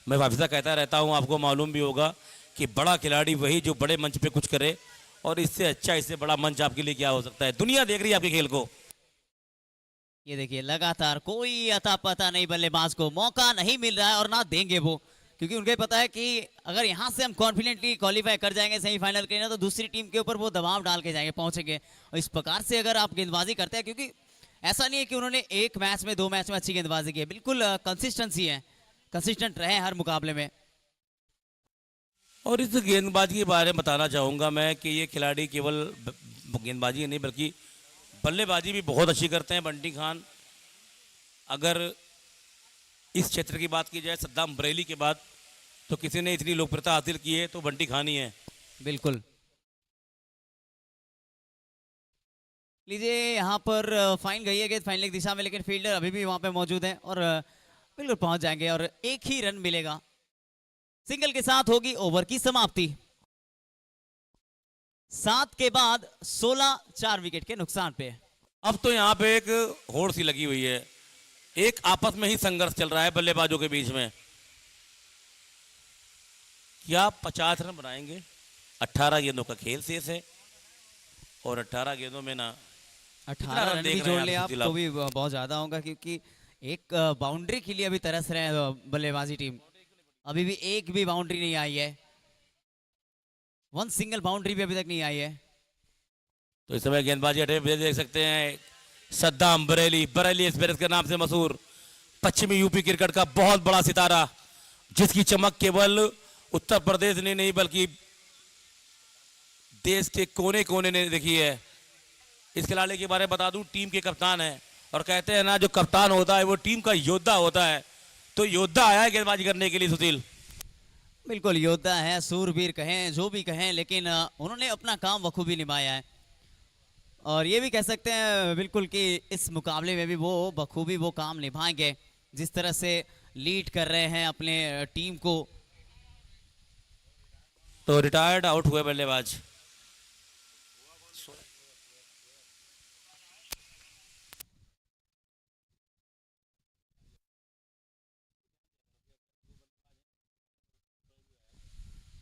मैं हमेशा कहता रहता हूं, आपको मालूम भी होगा कि बड़ा खिलाड़ी वही जो बड़े मंच पे कुछ करे, और इससे अच्छा, इससे बड़ा मंच आपके लिए क्या हो सकता है। दुनिया देख रही है आपके खेल को। ये देखिए लगातार कोई अता पता नहीं, बल्लेबाज को मौका नहीं मिल रहा है और ना देंगे वो, क्योंकि उनको पता है कि अगर यहां से हम कॉन्फिडेंटली क्वालिफाई कर जाएंगे सेमीफाइनल के लिए तो दूसरी टीम के ऊपर वो दबाव डाल के जाएंगे, पहुंचेंगे। और इस प्रकार से अगर आप गेंदबाजी करते हैं, क्योंकि ऐसा नहीं है कि उन्होंने एक मैच में 2 मैच में अच्छी गेंदबाजी की है, बिल्कुल कंसिस्टेंसी है, कंसिस्टेंट रहे हर मुकाबले में। और इस गेंदबाजी के बारे में बताना चाहूँगा मैं कि ये खिलाड़ी केवल गेंदबाजी नहीं बल्कि बल्लेबाजी भी बहुत अच्छी करते हैं बंटी खान। अगर इस क्षेत्र की बात की जाए सद्दाम बरेली के बाद, तो किसी ने इतनी लोकप्रियता हासिल की है तो बंटी खान ही है। बिल्कुल लीजिए यहाँ पर फाइन गई है गेंद फाइनल की दिशा में, लेकिन फील्डर अभी भी वहां पे मौजूद है और बिल्कुल पहुंच जाएंगे और एक ही रन मिलेगा। सिंगल के साथ होगी ओवर की समाप्ति। 7 के बाद 16 4 विकेट के नुकसान पे। अब तो यहाँ पे एक होड़ सी लगी हुई है, एक आपस में ही संघर्ष चल रहा है बल्लेबाजों के बीच में। क्या 50 रन बनाएंगे? 18 गेंदों का खेल शेष है और 18 गेंदों में ना 18 रन भी जोड़ ले आप तो भी बहुत ज्यादा होगा, क्योंकि एक बाउंड्री के लिए अभी तरस रहे हैं बल्लेबाजी टीम। अभी भी एक भी बाउंड्री नहीं आई है, 1 सिंगल बाउंड्री भी अभी तक नहीं आई है। तो इस समय गेंदबाजी अटैक देख सकते हैं सद्दाम बरेली, बरेली एक्सप्रेस के नाम से मशहूर पश्चिमी यूपी क्रिकेट का बहुत बड़ा सितारा, जिसकी चमक केवल उत्तर प्रदेश ने नहीं बल्कि देश के कोने कोने ने देखी है। इस खिलाड़ी के बारे में बता दूं, टीम के कप्तान है और कहते हैं ना जो कप्तान होता है वो टीम का योद्धा होता है। तो योद्धा आया है गेंदबाजी करने के लिए सुशील। बिल्कुल योद्धा है, सूरवीर कहें जो भी कहें, लेकिन उन्होंने अपना काम बखूबी निभाया है और ये भी कह सकते हैं बिल्कुल कि इस मुकाबले में भी वो बखूबी वो काम निभाएंगे जिस तरह से लीड कर रहे हैं अपने टीम को। तो रिटायर्ड आउट हुए बल्लेबाज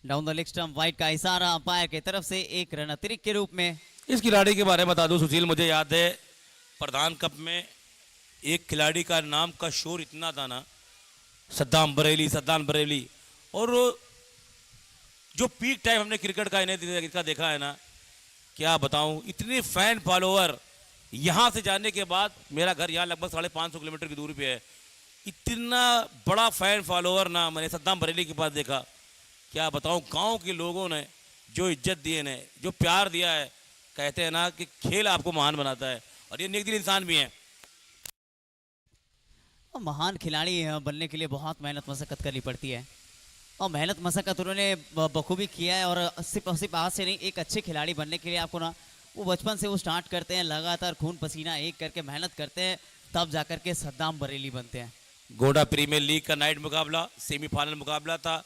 down the leg stump, wide का इशारा अंपायर की तरफ से, एक रन अतिरिक्त के रूप में। इस खिलाड़ी के बारे में बता दूं सुशील, मुझे याद है प्रधान कप में एक खिलाड़ी का नाम का शोर इतना था ना, सद्दाम बरेली, और जो पीक टाइम हमने क्रिकेट का इनका देखा है ना, क्या बताऊं, इतने फैन फॉलोअर। यहाँ से जाने के बाद मेरा घर यहाँ लगभग 550 किलोमीटर की दूरी पे है। इतना बड़ा फैन फॉलोअर ना मैंने सद्दाम बरेली के पास देखा। क्या बताऊं, गांव के लोगों ने जो इज्जत दी है ने, जो प्यार दिया है। कहते हैं ना कि खेल आपको महान बनाता है, और ये नेक दिल इंसान भी है। और महान खिलाड़ी बनने के लिए बहुत मेहनत मशक्कत करनी पड़ती है, और मेहनत मशक्कत उन्होंने बखूबी किया है। और सिर्फ आज से नहीं, एक अच्छे खिलाड़ी बनने के लिए आपको ना वो बचपन से वो स्टार्ट करते हैं, लगातार खून पसीना एक करके मेहनत करते हैं, तब जाकर के सद्दाम बरेली बनते हैं। गोंडा प्रीमियर लीग का नाइट मुकाबला, सेमीफाइनल मुकाबला था।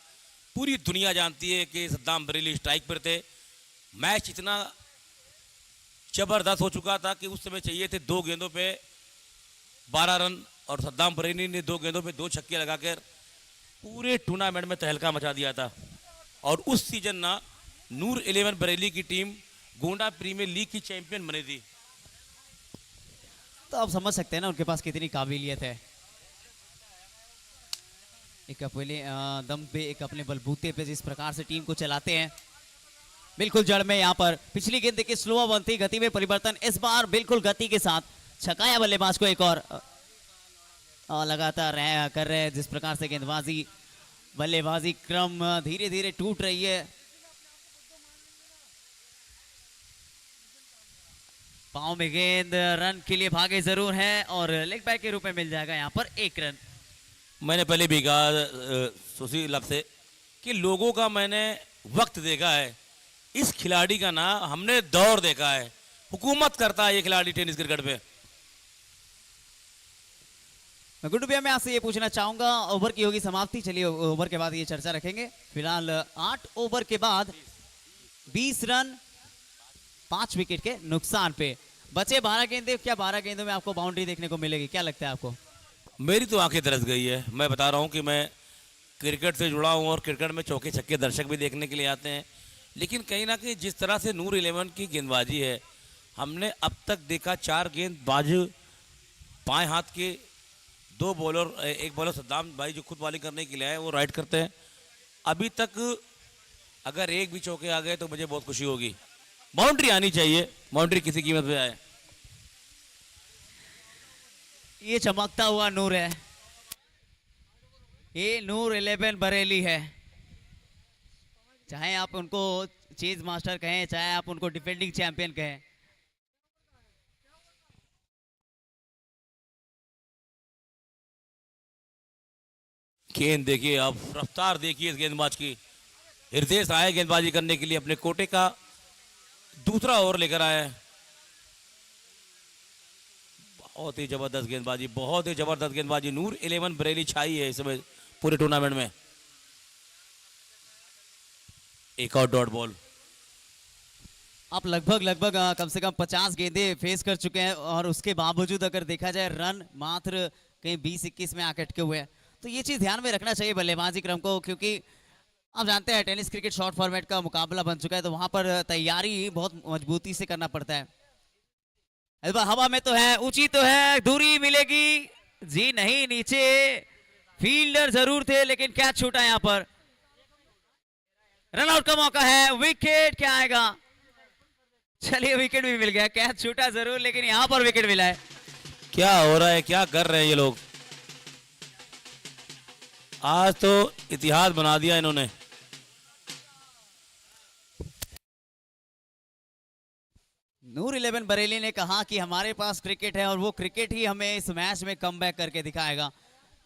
पूरी दुनिया जानती है कि सद्दाम बरेली स्ट्राइक पर थे। मैच इतना जबरदस्त हो चुका था कि उस समय चाहिए थे 2 गेंदों पे 12 रन, और सद्दाम बरेली ने 2 गेंदों पे 2 छक्के लगाकर पूरे टूर्नामेंट में तहलका मचा दिया था। और उस सीजन ना नूर 11 बरेली की टीम गोंडा प्रीमियर लीग की चैंपियन बनी थी। तो आप समझ सकते हैं ना उनके पास कितनी काबिलियत है। एक अपने दम पे, एक अपने बलबूते पे जिस प्रकार से टीम को चलाते हैं, बिल्कुल जड़ में। यहाँ पर पिछली गेंद देखिए, स्लो बनती, गति में परिवर्तन, इस बार बिल्कुल गति के साथ छकाया बल्लेबाज को। एक और लगातार कर रहे हैं जिस प्रकार से गेंदबाजी, बल्लेबाजी क्रम धीरे धीरे टूट रही है। पांव में गेंद, रन के लिए भागे जरूर है, और लेग बैक के रूप में मिल जाएगा यहाँ पर 1 रन। मैंने पहले भी कहा सुशील आपसे कि लोगों का मैंने वक्त देखा है, इस खिलाड़ी का ना हमने दौर देखा है। हुकूमत करता है ये खिलाड़ी टेनिस क्रिकेट पे। मैं गुड्डू भैया मैं आपसे ये पूछना चाहूंगा, ओवर की होगी समाप्ति, चलिए ओवर के बाद ये चर्चा रखेंगे। फिलहाल 8 ओवर के बाद 20 रन 5 विकेट के नुकसान पे बचे 12 गेंदे। क्या 12 गेंदों में आपको बाउंड्री देखने को मिलेगी? क्या लगता है आपको? मेरी तो आंखें तरस गई है। मैं बता रहा हूं कि मैं क्रिकेट से जुड़ा हूं, और क्रिकेट में चौके छक्के दर्शक भी देखने के लिए आते हैं। लेकिन कहीं ना कहीं जिस तरह से नूर 11 की गेंदबाजी है, हमने अब तक देखा 4 गेंदबाज बाएं हाथ के, 2 बॉलर, एक बॉलर सद्दाम भाई जो खुद बॉलिंग करने के लिए आए वो राइट करते हैं। अभी तक अगर एक भी चौके आ गए तो मुझे बहुत खुशी होगी। बाउंड्री आनी चाहिए, बाउंड्री किसी कीमत पे आए। ये चमकता हुआ नूर है, ये नूर 11 बरेली है। चाहे आप उनको चेज मास्टर कहें, चाहे आप उनको डिफेंडिंग चैंपियन कहें, गेंद देखिए, आप रफ्तार देखिए इस गेंदबाज की। हृदय आए गेंदबाजी करने के लिए, अपने कोटे का दूसरा ओवर लेकर आए। बहुत ही जबरदस्त गेंदबाजी, बहुत ही जबरदस्त गेंदबाजी। नूर 11 बरेली छाई है इस समय पूरे टूर्नामेंट में। एक और डॉट बॉल। आप लगभग कम से कम 50 गेंदे फेस कर चुके हैं, और उसके बावजूद अगर देखा जाए रन मात्र कहीं 20-21 में आके अटके हुए हैं। तो ये चीज ध्यान में रखना चाहिए बल्लेबाजी क्रम को, क्योंकि आप जानते हैं टेनिस क्रिकेट शॉर्ट फॉर्मेट का मुकाबला बन चुका है, तो वहां पर तैयारी बहुत मजबूती से करना पड़ता है। इस बार हवा में तो है, ऊंची तो है, दूरी मिलेगी जी नहीं, नीचे फील्डर जरूर थे लेकिन कैच छूटा यहां पर। रनआउट का मौका है, विकेट क्या आएगा? चलिए विकेट भी मिल गया, कैच छूटा जरूर लेकिन यहां पर विकेट मिला है। क्या हो रहा है, क्या कर रहे हैं ये लोग? आज तो इतिहास बना दिया इन्होंने। नूर 11 बरेली ने कहा कि हमारे पास क्रिकेट है, और वो क्रिकेट ही हमें इस मैच में कमबैक करके दिखाएगा,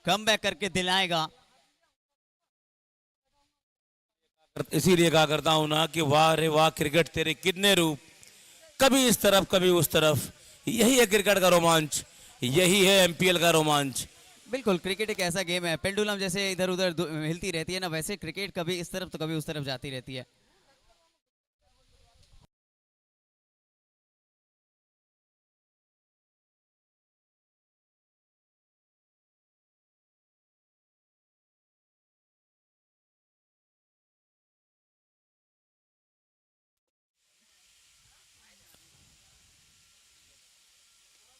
कमबैक करके दिलाएगा। इसीलिए कहा करता हूं ना कि वाह रे वाह क्रिकेट तेरे कितने रूप, कभी इस तरफ कभी उस तरफ। यही है क्रिकेट का रोमांच, यही है एमपीएल का रोमांच। बिल्कुल, क्रिकेट एक ऐसा गेम है, पेंडुलम जैसे इधर उधर हिलती रहती है ना, वैसे क्रिकेट कभी इस तरफ तो कभी उस तरफ जाती रहती है।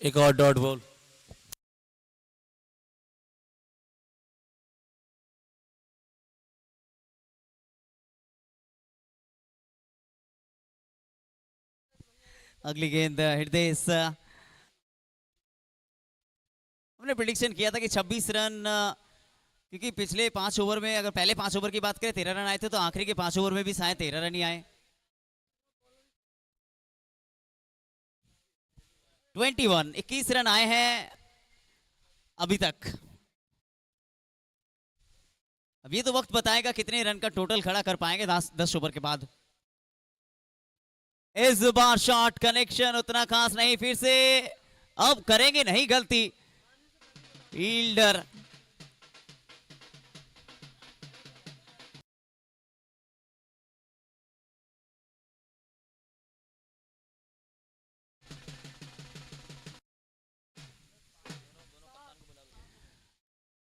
एक और डॉट बॉल। अगली गेंद हृदय, हमने प्रिडिक्शन किया था कि 26 रन, क्योंकि पिछले 5 ओवर में, अगर पहले 5 ओवर की बात करें 13 रन आए थे, तो आखिरी के 5 ओवर में भी शायद 13 रन ही आए। 21 रन आए हैं अभी तक। अब ये तो वक्त बताएगा कितने रन का टोटल खड़ा कर पाएंगे 10 ओवर के बाद। इस बार शॉट कनेक्शन उतना खास नहीं, फिर से अब करेंगे नहीं गलती फील्डर।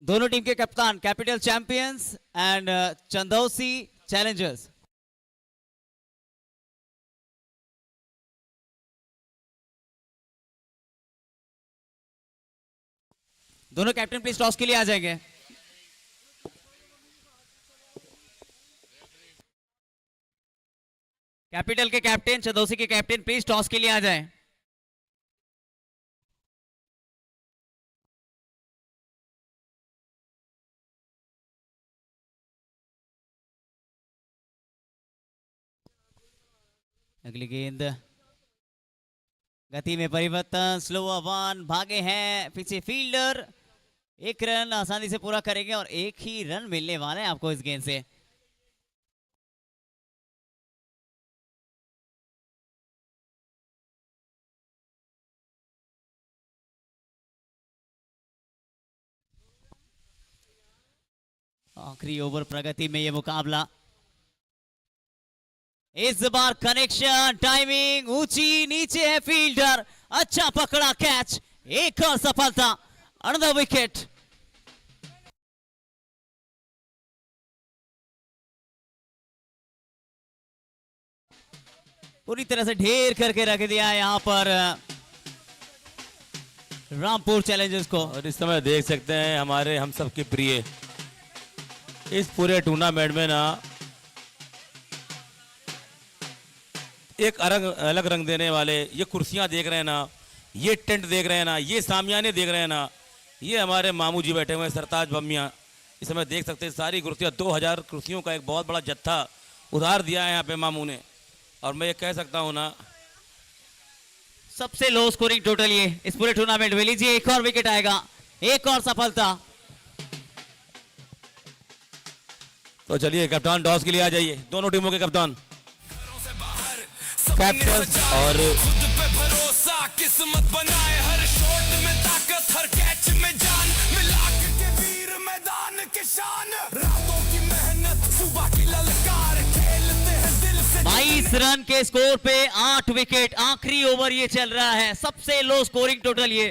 दोनों टीम के कप्तान capital champions and Chandausi Challengers. दोनों कैप्टन प्लीज टॉस के लिए आ जाएंगे। कैपिटल के कैप्टन, चंदौसी के कैप्टन प्लीज टॉस के लिए आ जाएं। अगली गेंद, गति में परिवर्तन, स्लो वन, भागे हैं पीछे फील्डर, 1 रन आसानी से पूरा करेंगे और 1 ही रन मिलने वाले हैं आपको इस गेंद से। आखिरी ओवर प्रगति में ये मुकाबला। इस बार कनेक्शन, टाइमिंग, ऊंची नीचे है फील्डर, अच्छा पकड़ा कैच, एक और सफलता, अनदर विकेट। पूरी तरह से ढेर करके रख दिया है यहां पर रामपुर चैलेंजर्स को। और इस समय देख सकते हैं हमारे हम सबके प्रिय इस पूरे टूर्नामेंट में ना एक अलग रंग देने वाले, ये कुर्सियां देख रहे हैं ना, ये टेंट देख रहे हैं ना, ये सामियाने देख रहे हैं ना, ये हमारे मामू जी बैठे हुए हैं सरताज बम्मिया। इस समय देख सकते हैं सारी कुर्सियां, 2000 कुर्सियों का एक बहुत बड़ा जत्था उधार दिया है यहाँ पे मामू ने। और मैं ये कह सकता हूँ ना, सबसे लो स्कोरिंग टोटल ये इस पूरे टूर्नामेंट में। लीजिए एक और विकेट आएगा, एक और सफलता। तो चलिए कप्तान टॉस के लिए आ जाइए, दोनों टीमों के कप्तान कैप्टन और खुद पे भरोसा, किस्मत बनाए हर शॉट में ताकत, हर कैच में जान, मिला के वीर मैदान के शान, रातों की मेहनत सुबह की ललकार, खेलते हैं दिल से। 22 रन के स्कोर पे 8 विकेट, आखिरी ओवर ये चल रहा है, सबसे लो स्कोरिंग टोटल ये।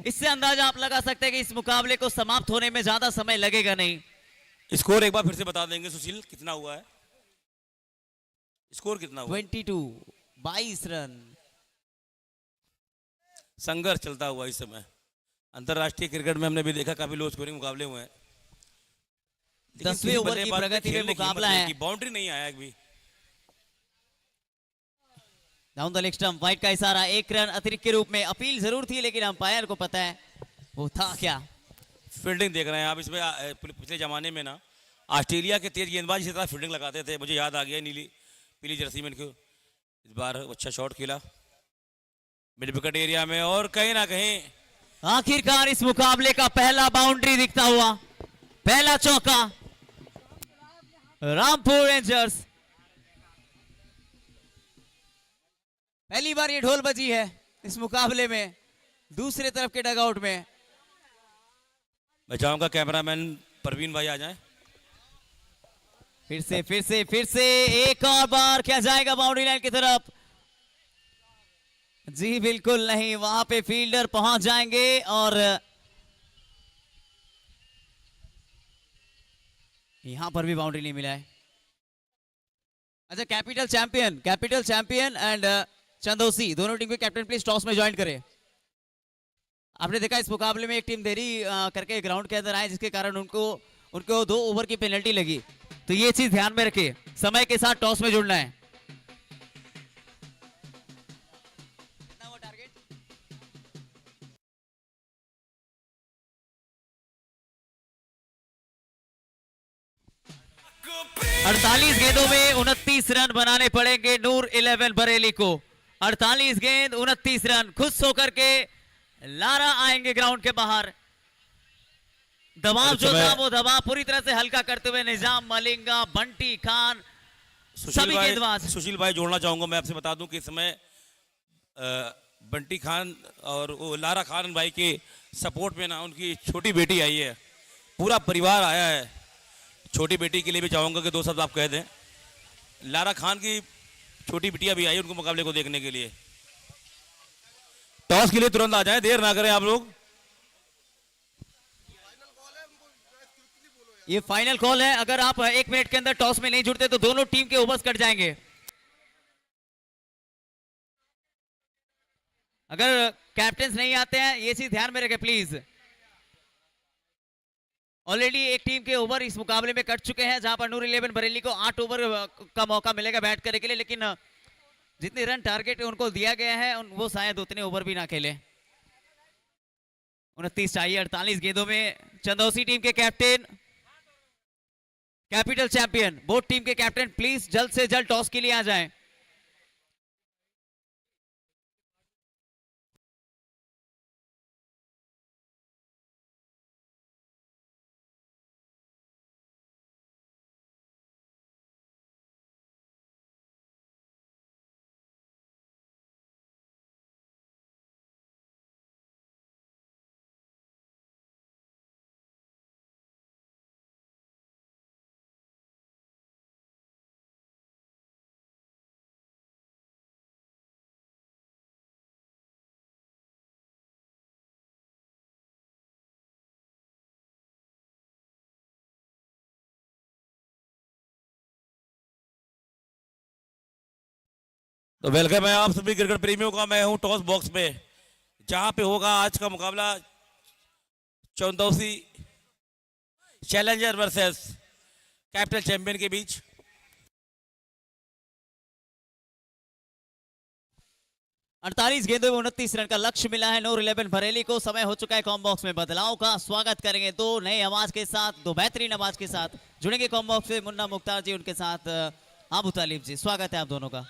इससे अंदाजा आप लगा सकते हैं कि इस मुकाबले को समाप्त होने में ज्यादा समय लगेगा नहीं। स्कोर एक बार फिर से बता देंगे सुशील, कितना हुआ है स्कोर, कितना हुआ? 22 रन। संघर्ष चलता हुआ इस समय अंतरराष्ट्रीय क्रिकेट में हमने भी देखा, काफी लो स्कोरिंग मुकाबले हुए हैं। 10वें ओवर की प्रगति में मुकाबला है। बाउंड्री नहीं आया अभी। Down the leg stump, wide का इशारा, 1 रन अतिरिक्त के रूप में। अपील जरूर थी लेकिन अंपायर को पता है वो था क्या। फील्डिंग देख रहे हैं आप इसमें। पिछले जमाने में ना ऑस्ट्रेलिया के तेज गेंदबाज इसी तरह फील्डिंग लगाते थे, मुझे याद आ गया नीली पीली जर्सी में इनको। इस बार अच्छा शॉट खेला मिड विकेट एरिया में, और कहीं ना कहीं आखिरकार इस मुकाबले का पहला बाउंड्री दिखता हुआ, पहला चौका रामपुर रेंजर्स। पहली बार ये ढोल बजी है इस मुकाबले में, दूसरे तरफ के डगआउट में। मैं चाहूंगा कैमरामैन परवीन भाई आ जाएं। फिर से एक और बार क्या जाएगा बाउंड्री लाइन की तरफ? जी बिल्कुल नहीं, वहां पे फील्डर पहुंच जाएंगे और यहां पर भी बाउंड्री नहीं मिला है। अच्छा, कैपिटल चैंपियन एंड चंदौसी दोनों टीम के कैप्टन प्लीज टॉस में ज्वाइन करें। आपने देखा इस मुकाबले में एक टीम देरी करके ग्राउंड के अंदर आए, जिसके कारण उनको 2 ओवर की पेनल्टी लगी। तो ये चीज ध्यान में रखिए, समय के साथ टॉस में जुड़ना है। 48 गेंदों में 29 रन बनाने पड़ेंगे नूर 11 बरेली को। 48 गेंद 29 रन, खुश होकर के लारा आएंगे ग्राउंड के बाहर। दबाव जो था वो दबाव पूरी तरह से हल्का करते हुए निजाम मलिंगा, बंटी खान, सभी गेंदबाज। सुशील भाई जोड़ना चाहूंगा, मैं आपसे बता दूं कि इस समय बंटी खान और वो लारा खान भाई के सपोर्ट में ना उनकी छोटी बेटी आई है, पूरा परिवार आया है। छोटी बेटी के लिए भी चाहूंगा कि दो शब्द आप कह दें। लारा खान की छोटी बिटिया भी आई है उनको मुकाबले को देखने के लिए। टॉस के लिए तुरंत आ जाएं, देर ना करें आप लोग। ये फाइनल कॉल है, अगर आप 1 मिनट के अंदर टॉस में नहीं जुड़ते तो दोनों टीम के ओवर्स कट जाएंगे। अगर कैप्टन नहीं आते हैं ये चीज ध्यान में रखें प्लीज। ऑलरेडी एक टीम के ओवर इस मुकाबले में कट चुके हैं, जहां पर नूर 11 बरेली को 8 ओवर का मौका मिलेगा बैट करने के लिए, लेकिन जितने रन टारगेट उनको दिया गया है वो शायद उतने ओवर भी ना खेले। 29 चाहिए 48 गेंदों में। चंदौसी टीम के captain, capital champion, both team के कैप्टन प्लीज जल्द से जल्द टॉस के लिए आ जाएं। तो वेलकम है आप सभी क्रिकेट प्रेमियों का। मैं हूं टॉस बॉक्स में, जहां पे होगा आज का मुकाबला Chandausi challenger versus capital champion के बीच। 48 गेंदों में 29 रन का लक्ष्य मिला है नूर 11 बरेली को। समय हो चुका है कॉम बॉक्स में बदलाव का। स्वागत करेंगे दो नए आवाज के साथ, दो बेहतरीन आवाज के साथ जुड़ेंगे कॉम बॉक्स से। मुन्ना मुख्तार जी, उनके साथ आबू तालिब जी। स्वागत है आप दोनों का।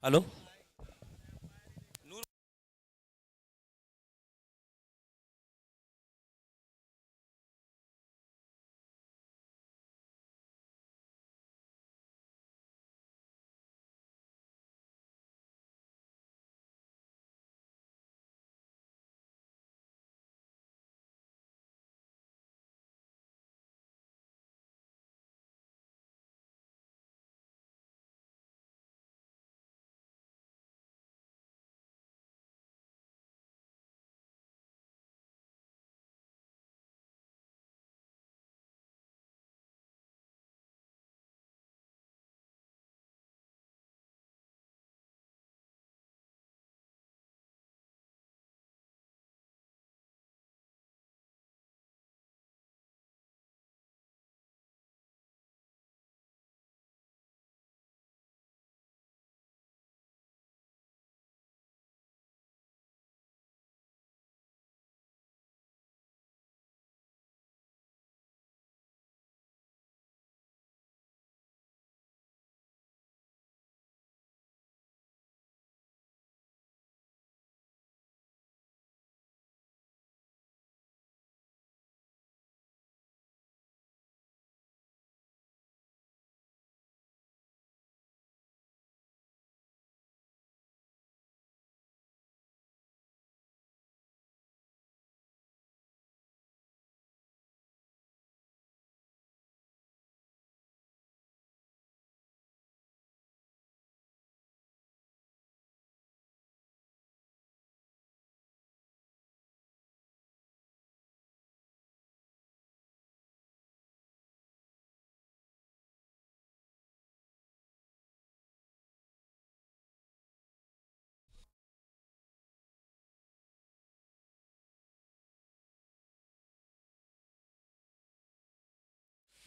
हेलो,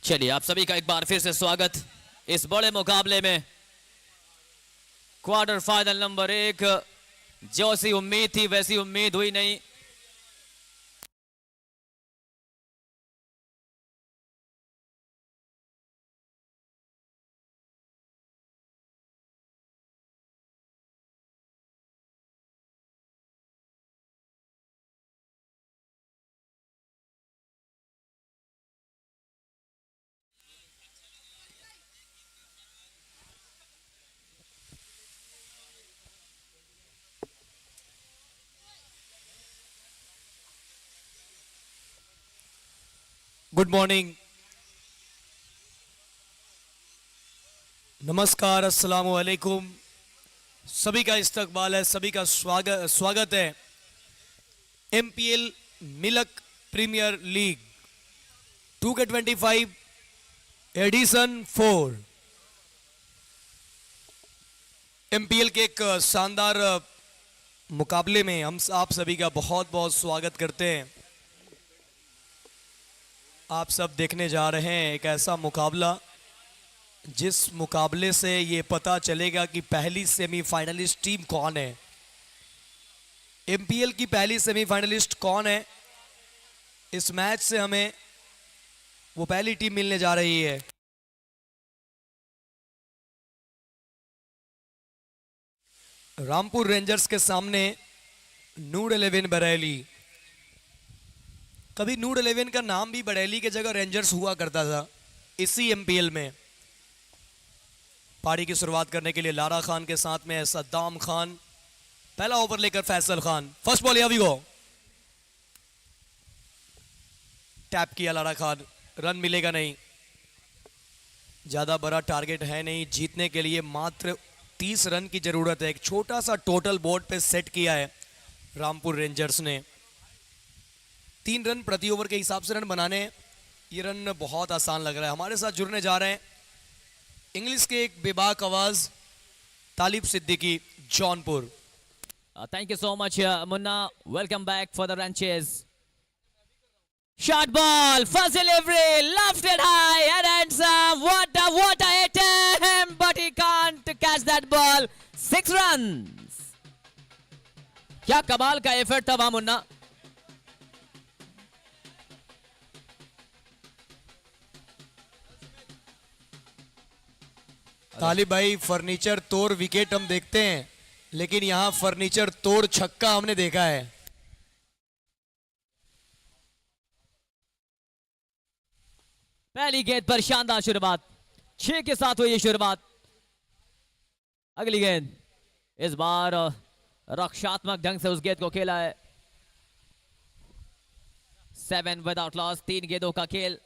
चलिए आप सभी का एक बार फिर से स्वागत इस बड़े मुकाबले में। क्वार्टर फाइनल नंबर 1, जैसी उम्मीद थी वैसी उम्मीद हुई नहीं। गुड मॉर्निंग, नमस्कार, अस्सलाम वालेकुम। सभी का इस्तकबाल है, सभी का स्वागत है MPL milk premier league 2K25 edition 4। MPL के एक शानदार मुकाबले में हम आप सभी का बहुत बहुत स्वागत करते हैं। आप सब देखने जा रहे हैं एक ऐसा मुकाबला जिस मुकाबले से ये पता चलेगा कि पहली सेमीफाइनलिस्ट टीम कौन है। एमपीएल की पहली सेमीफाइनलिस्ट कौन है, इस मैच से हमें वो पहली टीम मिलने जा रही है। रामपुर रेंजर्स के सामने नूर 11 बरेली। कभी नूर 11 का नाम भी बरेली के जगह रेंजर्स हुआ करता था इसी एमपीएल में। पारी की शुरुआत करने के लिए लारा खान के साथ में सद्दाम खान, पहला ओवर लेकर फैसल खान। फर्स्ट बॉल अभी गो, टैप किया लारा खान, रन मिलेगा नहीं। ज्यादा बड़ा टारगेट है नहीं, जीतने के लिए मात्र 30 रन की जरूरत है। एक छोटा सा टोटल बोर्ड पे सेट किया है रामपुर रेंजर्स ने। 3 रन प्रति ओवर के हिसाब से रन बनाने, ये रन बहुत आसान लग रहा है। हमारे साथ जुड़ने जा रहे हैं इंग्लिश के एक बेबाक आवाज तालिब Siddiqui, Jaunpur. Thank you so much, Munna. Welcome back for the ranches. Shot ball, first delivery, lofted high and handsome. What a attempt, but he can't catch that ball. 6 runs. क्या कमाल का एफर्ट था वहां मुन्ना। तालिब भाई, फर्नीचर तोड़ विकेट हम देखते हैं, लेकिन यहां फर्नीचर तोड़ छक्का हमने देखा है। पहली गेंद पर शानदार शुरुआत, 6 के साथ हुई ये शुरुआत। अगली गेंद, इस बार रक्षात्मक ढंग से उस गेंद को खेला है। 7 विदाउट लॉस, 3 गेंदों का खेल।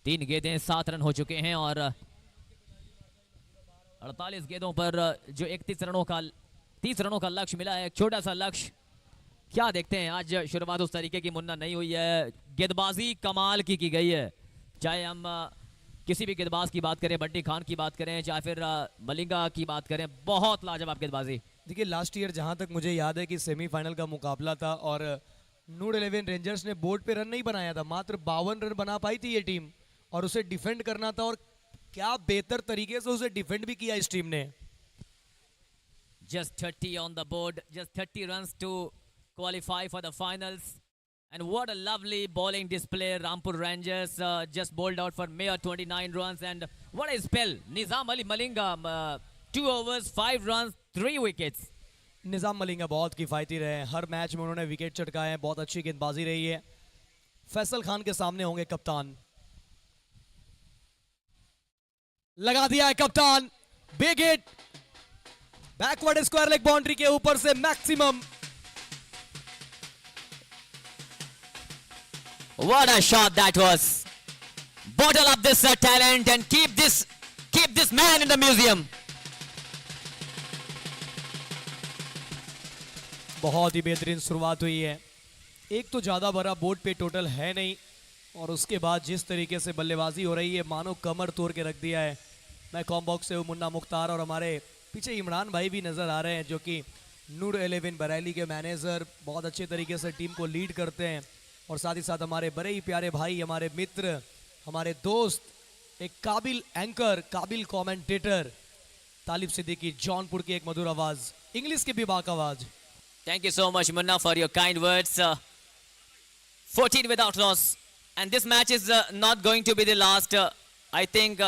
तीन गेंदें 7 रन हो चुके हैं और 48 गेंदों पर जो 31 रनों का 30 रनों का लक्ष्य मिला है, एक छोटा सा लक्ष्य। क्या देखते हैं, आज शुरुआत उस तरीके की मुन्ना नहीं हुई है। गेंदबाजी कमाल की गई है, चाहे हम किसी भी गेंदबाज की बात करें, बंटी खान की बात करें, चाहे फिर मलिंगा की बात करें, बहुत लाजवाब गेंदबाजी। देखिए, लास्ट ईयर जहां तक मुझे याद है कि सेमीफाइनल का मुकाबला था और नूर 11 रेंजर्स ने बोर्ड पे रन नहीं बनाया था, मात्र 52 रन बना पाई थी ये टीम, और उसे डिफेंड करना था, और क्या बेहतर तरीके से उसे डिफेंड भी किया इस टीम ने। Just 30 on the board, just 30 runs to qualify for the finals. And what a lovely bowling display. Rampur Rangers just bowled out for mere 29 runs. And what a spell. Nizam Ali Malinga, 2 overs, 5 runs, 3 wickets. निजाम मलिंगा बहुत किफायती रहे हैं, हर match में उन्होंने wicket चटकाए हैं, बहुत अच्छी गेंदबाजी रही है। फैसल खान के सामने होंगे कप्तान। लगा दिया है कप्तान, big hit, backward square leg boundary के ऊपर से maximum. What a shot that was. Bottle up this talent and keep this man in the museum. बहुत ही बेहतरीन शुरुआत हुई है। एक तो ज्यादा बड़ा बोर्ड पे टोटल है नहीं, और उसके बाद जिस तरीके से बल्लेबाजी हो रही है, मानो कमर तोड़ के रख दिया है। मैं कॉम बॉक्स से हूँ मुन्ना मुख्तार, और हमारे पीछे इमरान भाई भी नजर आ रहे हैं, जो कि नूर 11 बरेली के मैनेजर बहुत अच्छे तरीके से टीम को लीड करते हैं, और साथ ही साथ हमारे बड़े ही प्यारे भाई, हमारे मित्र, हमारे दोस्त, एक काबिल एंकर, काबिल कमेंटेटर तालिब सिद्दीकी, जौनपुर की एक मधुर आवाज, इंग्लिश की भी बाक आवाज। Thank you so much, Munna, for your kind words. 14 without loss. And this match is not going to be the last. I think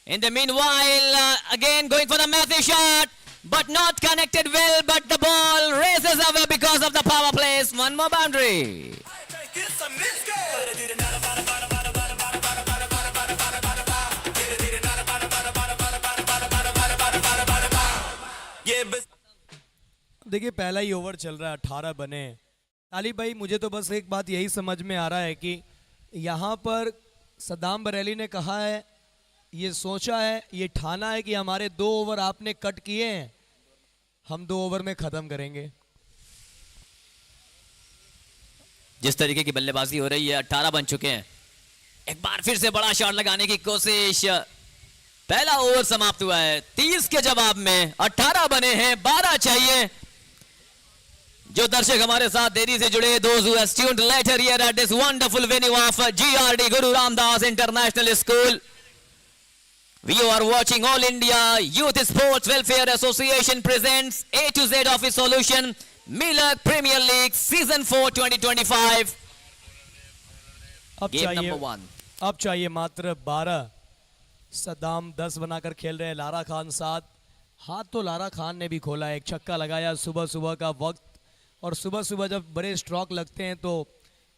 in the meanwhile, again going for the massive shot, but not connected well, but the ball races away because of the power plays. One more boundary. देखिए पहला ही over चल रहा है, 18 बने। तालिब भाई, मुझे तो बस एक बात यही समझ में आ रहा है कि यहाँ पर सद्दाम बरेली ने कहा है, ये सोचा है, ये ठाना है कि हमारे 2 ओवर आपने कट किए हैं, हम 2 ओवर में खत्म करेंगे। जिस तरीके की बल्लेबाजी हो रही है, 18 बन चुके हैं। एक बार फिर से बड़ा शॉट लगाने की कोशिश। पहला ओवर समाप्त हुआ है, 30 के जवाब में 18 बने हैं, 12 चाहिए। जो दर्शक हमारे साथ देरी से जुड़े, those who have tuned later here at this wonderful venue of GRD Guru Ramdas International School, we are watching All India Youth Sports Welfare Association presents A to Z Office Solution Milak Premier League Season 4 2025 Game number 1। अब चाहिए मात्र 12। सद्दाम 10 बनाकर खेल रहे हैं, Lara Khan 7। हाथ तो Lara Khan ने भी खोला, एक छक्का लगाया सुबह सुबह का वक्त, और सुबह सुबह जब बड़े स्ट्रोक लगते हैं तो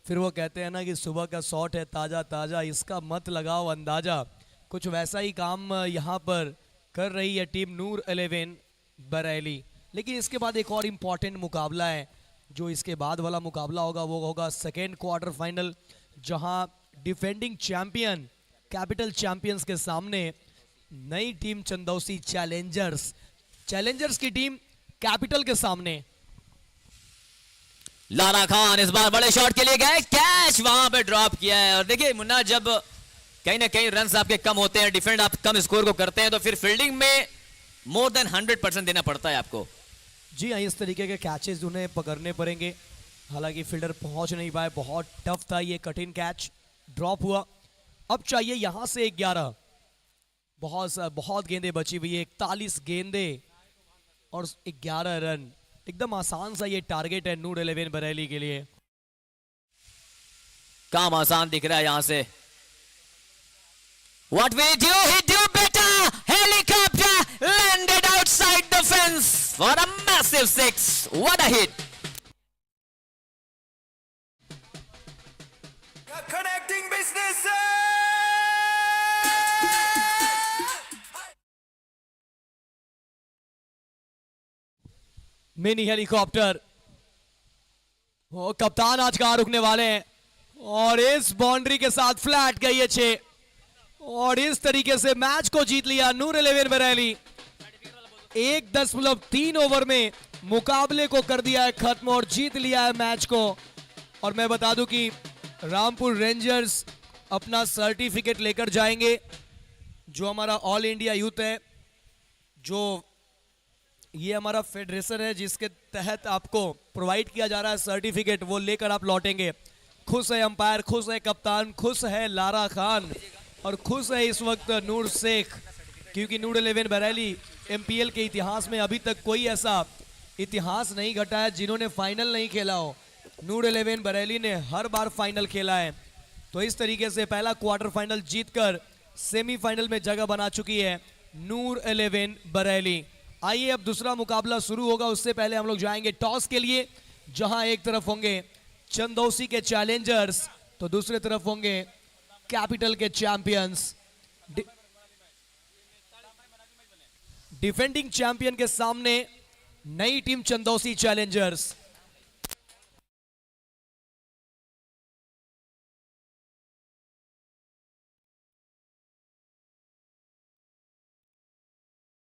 फिर वो कहते हैं ना कि सुबह का शॉट है ताज़ा ताज़ा, इसका मत लगाओ अंदाज़ा। कुछ वैसा ही काम यहाँ पर कर रही है टीम नूर 11 बरेली। लेकिन इसके बाद एक और इम्पॉर्टेंट मुकाबला है, जो इसके बाद वाला मुकाबला होगा वो होगा सेकेंड क्वार्टर फाइनल, जहाँ डिफेंडिंग चैंपियन कैपिटल चैंपियंस के सामने नई टीम चंदौसी चैलेंजर्स की टीम कैपिटल के सामने। लारा खान इस बार बड़े शॉट के लिए गए, कैच वहां पे ड्रॉप किया है। और देखिए मुन्ना, जब कहीं ना कहीं रन्स आपके कम होते हैं, डिफेंड आप कम स्कोर को करते हैं, तो फिर फील्डिंग में मोर देन 100% देना पड़ता है आपको। जी हाँ, इस तरीके के कैचेस उन्हें पकड़ने पड़ेंगे। हालांकि फील्डर पहुंच नहीं पाए, बहुत टफ था ये, कठिन कैच ड्रॉप हुआ। अब चाहिए यहां से 11। बहुत गेंदें बची हुई है, 41 गेंदें और 11 रन। एकदम आसान सा ये टारगेट है नूर 11 बरेली के लिए। काम आसान दिख रहा है यहां से। What will he do? He do better. Helicopter landed outside the fence for a massive 6. What a hit! Connecting business. Mini helicopter, वो कप्तान आज कहाँ रुकने वाले हैं, और इस बाउंड्री के साथ फ्लैट गई है 6, और इस तरीके से मैच को जीत लिया नूर 11 बरेली। 1.3 ओवर में मुकाबले को कर दिया है खत्म और जीत लिया है मैच को। और मैं बता दूं कि रामपुर रेंजर्स अपना सर्टिफिकेट लेकर जाएंगे, जो हमारा ऑल इंडिया यूथ है, जो ये हमारा फेडरेशन है जिसके तहत आपको प्रोवाइड किया जा रहा है सर्टिफिकेट, वो लेकर आप लौटेंगे। खुश है अंपायर, खुश है कप्तान, खुश है लारा खान, और खुश है इस वक्त नूर शेख, क्योंकि नूर 11 बरेली एमपीएल के इतिहास में अभी तक कोई ऐसा इतिहास नहीं घटा है जिन्होंने फाइनल नहीं खेला हो। नूर 11 बरेली ने हर बार फाइनल खेला है। तो इस तरीके से पहला क्वार्टर फाइनल जीतकर सेमीफाइनल में जगह बना चुकी है नूर 11 बरेली। आइए अब दूसरा मुकाबला शुरू होगा, उससे पहले हम लोग जाएंगे टॉस के लिए, जहां एक तरफ होंगे चंदौसी के चैलेंजर्स तो दूसरे तरफ होंगे कैपिटल के चैंपियंस। डिफेंडिंग चैंपियन के सामने नई टीम चंदौसी चैलेंजर्स।